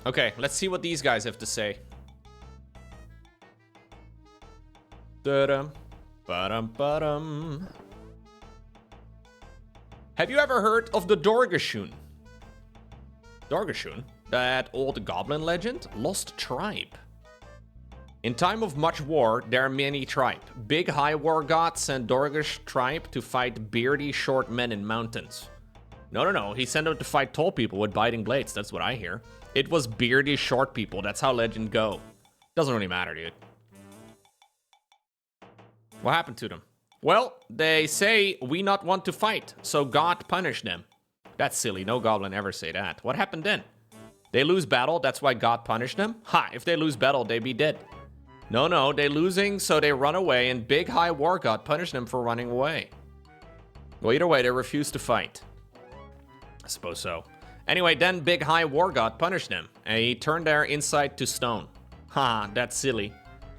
Okay, let's see what these guys have to say. Da-dum, ba-dum, ba-dum. Have you ever heard of the Dorgashun? Dorgashun? That old goblin legend? Lost tribe. In time of much war, there are many tribes. Big high war gods sent Dorgash tribe to fight beardy short men in mountains. No. He sent them to fight tall people with biting blades. That's what I hear. It was beardy short people. That's how legend go. Doesn't really matter, dude. What happened to them? Well, they say we not want to fight, so God punished them. That's silly. No goblin ever say that. What happened then? They lose battle, that's why God punished them? Ha, if they lose battle, they be dead. No, they losing, so they run away, and big high war god punished them for running away. Well, either way, they refused to fight. I suppose so. Anyway, then big high war god punished them, and he turned their inside to stone. Ha, that's silly.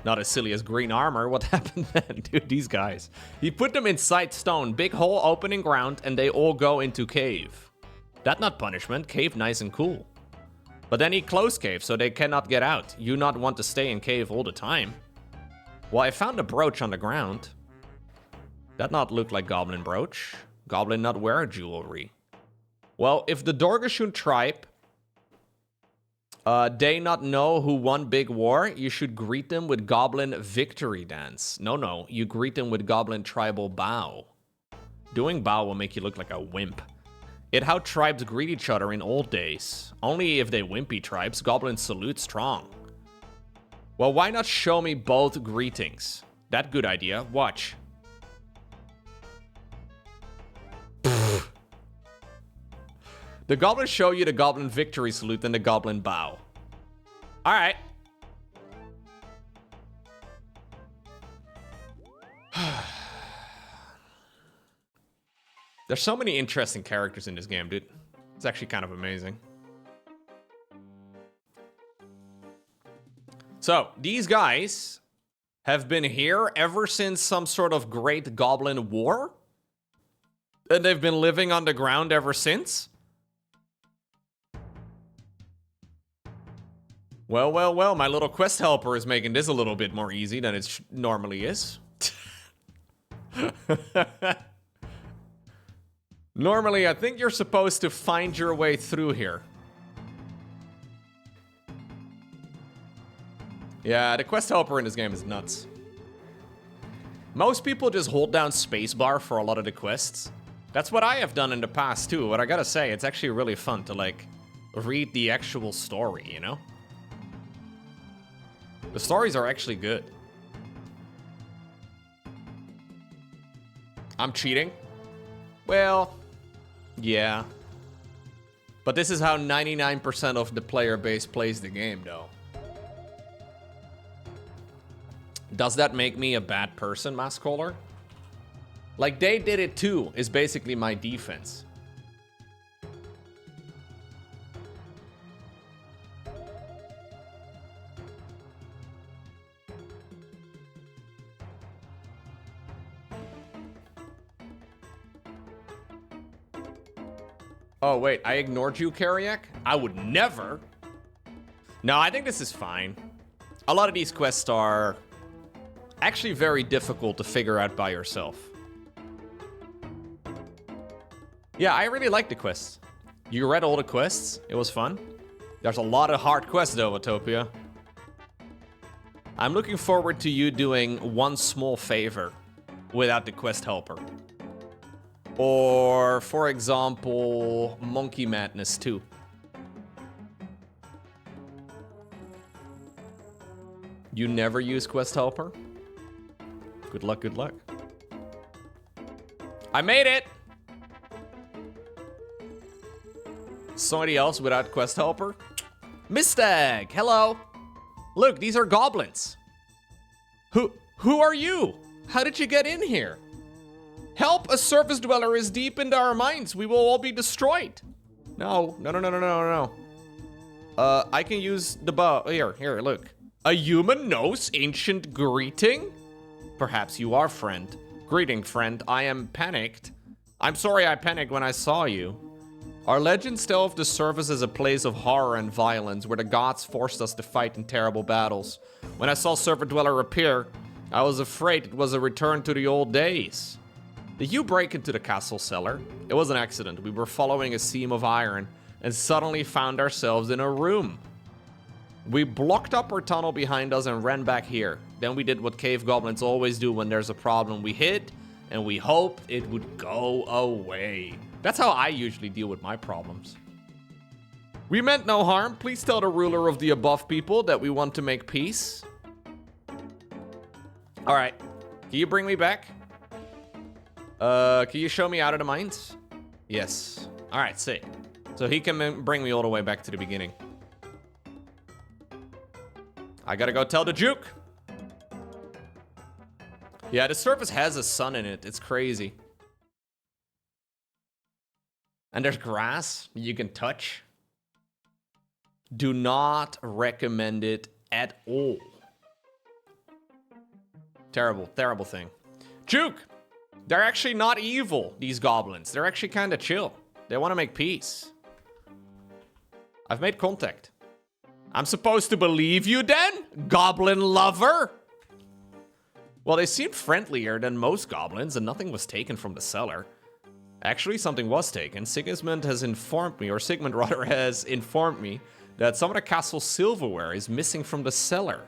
Not as silly as green armor. What happened then? Dude, these guys. He put them inside stone, big hole opening ground, and they all go into cave. That not punishment, cave nice and cool. But then he closed cave, so they cannot get out. You not want to stay in cave all the time. Well, I found a brooch on the ground. That not look like goblin brooch. Goblin not wear jewelry. Well, if the Dorgashun tribe, they not know who won big war, you should greet them with goblin victory dance. No, you greet them with goblin tribal bow. Doing bow will make you look like a wimp. It how tribes greet each other in old days. Only if they wimpy tribes, goblins salute strong. Well, why not show me both greetings? That good idea. Watch. The goblins show you the goblin victory salute and the goblin bow. All right. There's so many interesting characters in this game, dude. It's actually kind of amazing. So, these guys have been here ever since some sort of great goblin war? And they've been living on the ground ever since? Well, my little quest helper is making this a little bit more easy than it normally is. Normally, I think you're supposed to find your way through here. Yeah, the quest helper in this game is nuts. Most people just hold down spacebar for a lot of the quests. That's what I have done in the past too, but I gotta say, it's actually really fun to like read the actual story, you know? The stories are actually good. I'm cheating? Well, yeah. But this is how 99% of the player base plays the game, though. Does that make me a bad person, Maskcaller? Like, they did it too, is basically my defense. Oh, wait, I ignored you, Kariak? I would never. No, I think this is fine. A lot of these quests are actually very difficult to figure out by yourself. Yeah, I really like the quests. You read all the quests? It was fun. There's a lot of hard quests though, Utopia. I'm looking forward to you doing one small favor without the quest helper. Or, for example, Monkey Madness 2. You never use quest helper? Good luck, good luck. I made it! Somebody else without quest helper? Mistag, hello. Look, these are goblins. Who are you? How did you get in here? Help, a surface dweller is deep into our minds. We will all be destroyed. No. I can use the bow. Here, look. A human knows ancient greeting? Perhaps you are, friend. Greeting, friend. I am panicked. I'm sorry I panicked when I saw you. Our legends tell of the surface as a place of horror and violence, where the gods forced us to fight in terrible battles. When I saw Serpent Dweller appear, I was afraid it was a return to the old days. Did you break into the castle cellar? It was an accident. We were following a seam of iron and suddenly found ourselves in a room. We blocked up our tunnel behind us and ran back here. Then we did what cave goblins always do when there's a problem. We hid and we hoped it would go away. That's how I usually deal with my problems. We meant no harm. Please tell the ruler of the above people that we want to make peace. All right. Can you bring me back? Can you show me out of the mines? Yes. All right, sick. So he can bring me all the way back to the beginning. I gotta go tell the Juke. Yeah, the surface has a sun in it. It's crazy. And there's grass you can touch. Do not recommend it at all. Terrible, terrible thing. Juke! They're actually not evil, these goblins. They're actually kind of chill. They want to make peace. I've made contact. I'm supposed to believe you then, goblin lover? Well, they seemed friendlier than most goblins, and nothing was taken from the cellar. Actually, something was taken. Sigmund has informed me, or Sigmund rather has informed me, that some of the castle's silverware is missing from the cellar.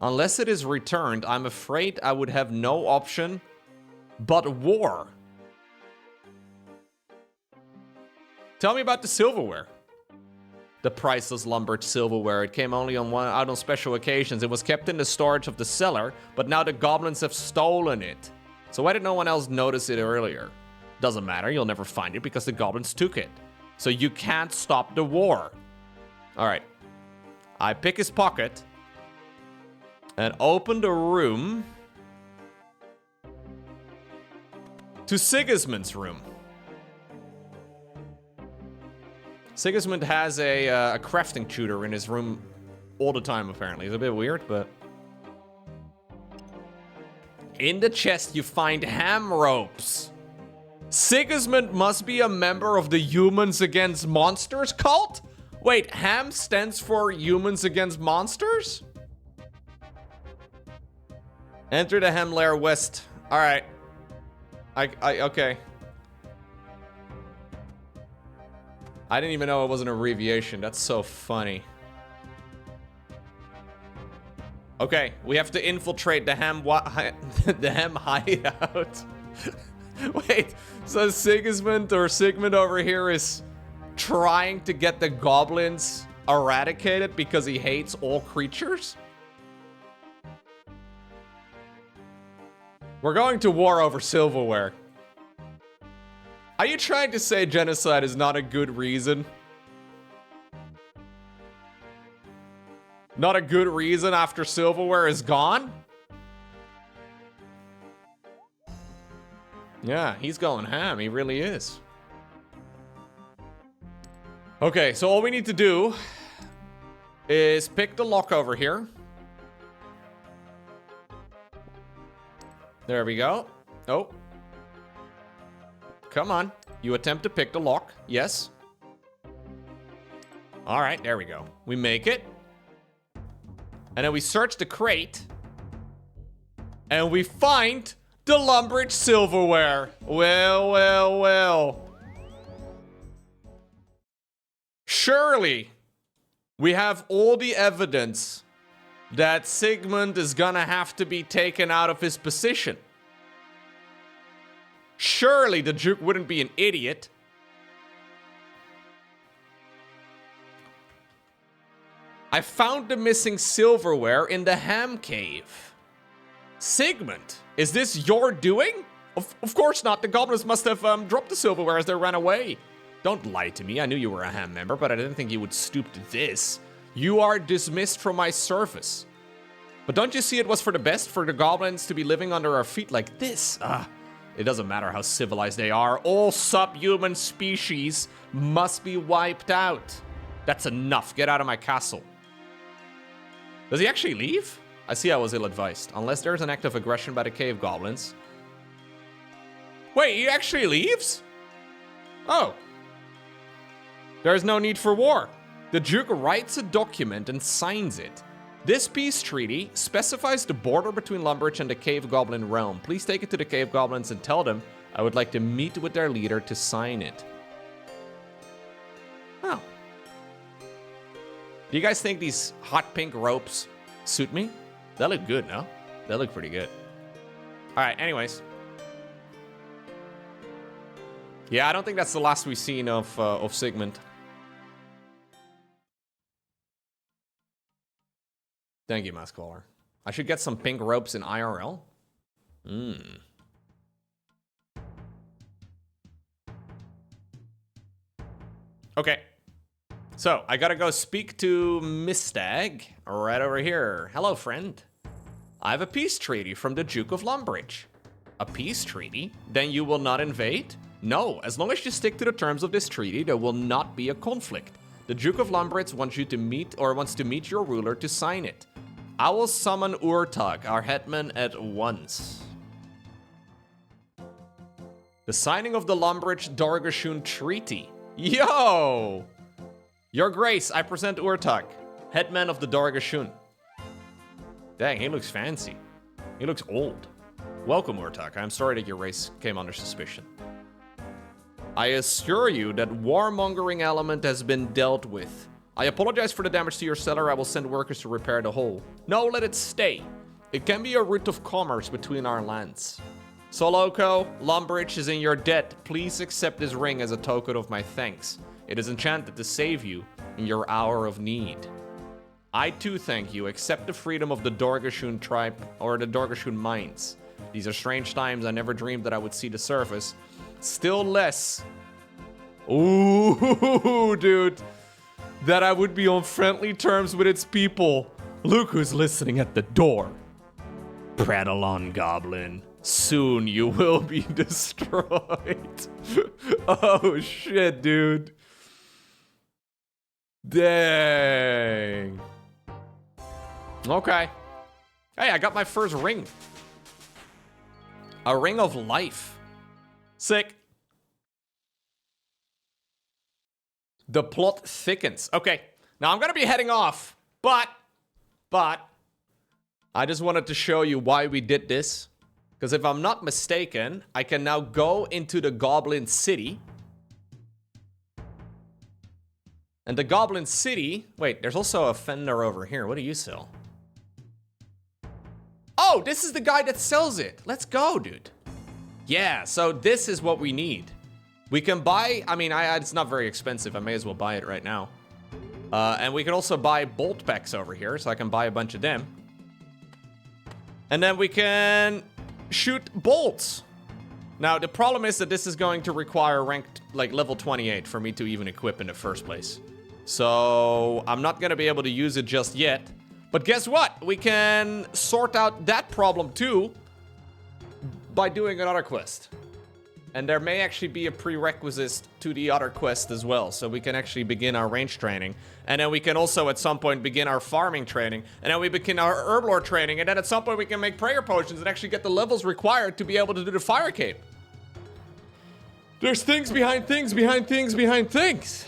Unless it is returned, I'm afraid I would have no option but war. Tell me about the silverware. The priceless lumbered silverware. It came only out on special occasions. It was kept in the storage of the cellar, but now the goblins have stolen it. So why did no one else notice it earlier? Doesn't matter, you'll never find it because the goblins took it. So you can't stop the war. All right. I pick his pocket and open the room to Sigismund's room. Sigismund has a crafting tutor in his room all the time, apparently. It's a bit weird, but... In the chest, you find ham ropes. Sigismund must be a member of the Humans Against Monsters cult? Wait, HAM stands for Humans Against Monsters? Enter the Ham Lair West. All right. Okay. I didn't even know it was an abbreviation. That's so funny. Okay, we have to infiltrate the Ham the Ham hideout. Wait, so Sigmund over here is trying to get the goblins eradicated because he hates all creatures? We're going to war over silverware. Are you trying to say genocide is not a good reason? Not a good reason after silverware is gone? Yeah, he's going ham. He really is. Okay, so all we need to do is pick the lock over here. There we go. Oh. Come on. You attempt to pick the lock. Yes. All right, there we go. We make it. And then we search the crate. And we find the Lumbridge silverware. Well, well, well. Surely, we have all the evidence that Sigmund is gonna have to be taken out of his position. Surely the Duke wouldn't be an idiot. I found the missing silverware in the ham cave. Sigmund, is this your doing? Of course not. The goblins must have dropped the silverware as they ran away. Don't lie to me. I knew you were a ham member, but I didn't think you would stoop to this. You are dismissed from my service. But don't you see it was for the best for the goblins to be living under our feet like this? It doesn't matter how civilized they are. All subhuman species must be wiped out. That's enough. Get out of my castle. Does he actually leave? I see I was ill-advised. Unless there's an act of aggression by the cave goblins. Wait, he actually leaves? Oh. There is no need for war. The Duke writes a document and signs it. This peace treaty specifies the border between Lumbridge and the cave goblin realm. Please take it to the cave goblins and tell them I would like to meet with their leader to sign it. Oh. Do you guys think these hot pink ropes suit me? They look good, no? They look pretty good. All right, anyways. Yeah, I don't think that's the last we've seen of Sigmund. Thank you, Maskcaller. I should get some pink ropes in IRL. Okay. So, I gotta go speak to Mistag right over here. Hello, friend. I have a peace treaty from the Duke of Lumbridge. A peace treaty? Then you will not invade? No, as long as you stick to the terms of this treaty, there will not be a conflict. The Duke of Lumbridge wants you to meet, or wants to meet your ruler to sign it. I will summon Urtag, our headman, at once. The signing of the Lumbridge-Dorgashun Treaty. Yo! Your Grace, I present Urtag, headman of the Dorgashun. Dang, he looks fancy. He looks old. Welcome, Urtag. I am sorry that your race came under suspicion. I assure you that warmongering element has been dealt with. I apologize for the damage to your cellar. I will send workers to repair the hole. No, let it stay. It can be a route of commerce between our lands. Soloko, Lumbridge is in your debt. Please accept this ring as a token of my thanks. It is enchanted to save you in your hour of need. I too thank you. Accept the freedom of the Dorgashun tribe, or the Dorgashun mines. These are strange times. I never dreamed that I would see the surface. Still less. Ooh, dude. That I would be on friendly terms with its people. Look who's listening at the door. Prattle on, Goblin. Soon you will be destroyed. Oh, shit, dude. Dang. Okay. Hey, I got my first ring. A ring of life. Sick. The plot thickens. Okay. Now I'm going to be heading off, but I just wanted to show you why we did this. Because if I'm not mistaken, I can now go into the Goblin City. And the Goblin City... Wait, there's also a fender over here. What do you sell? Oh, this is the guy that sells it. Let's go, dude. Yeah, so this is what we need. We can buy... I mean, it's not very expensive. I may as well buy it right now. And we can also buy bolt packs over here, so I can buy a bunch of them. And then we can shoot bolts. Now, the problem is that this is going to require ranked, like, level 28 for me to even equip in the first place. So, I'm not going to be able to use it just yet. But guess what? We can sort out that problem, too, by doing another quest. And there may actually be a prerequisite to the other quest as well. So we can actually begin our range training. And then we can also at some point begin our farming training. And then we begin our herblore training. And then at some point we can make prayer potions and actually get the levels required to be able to do the fire cape. There's things behind things behind things behind things.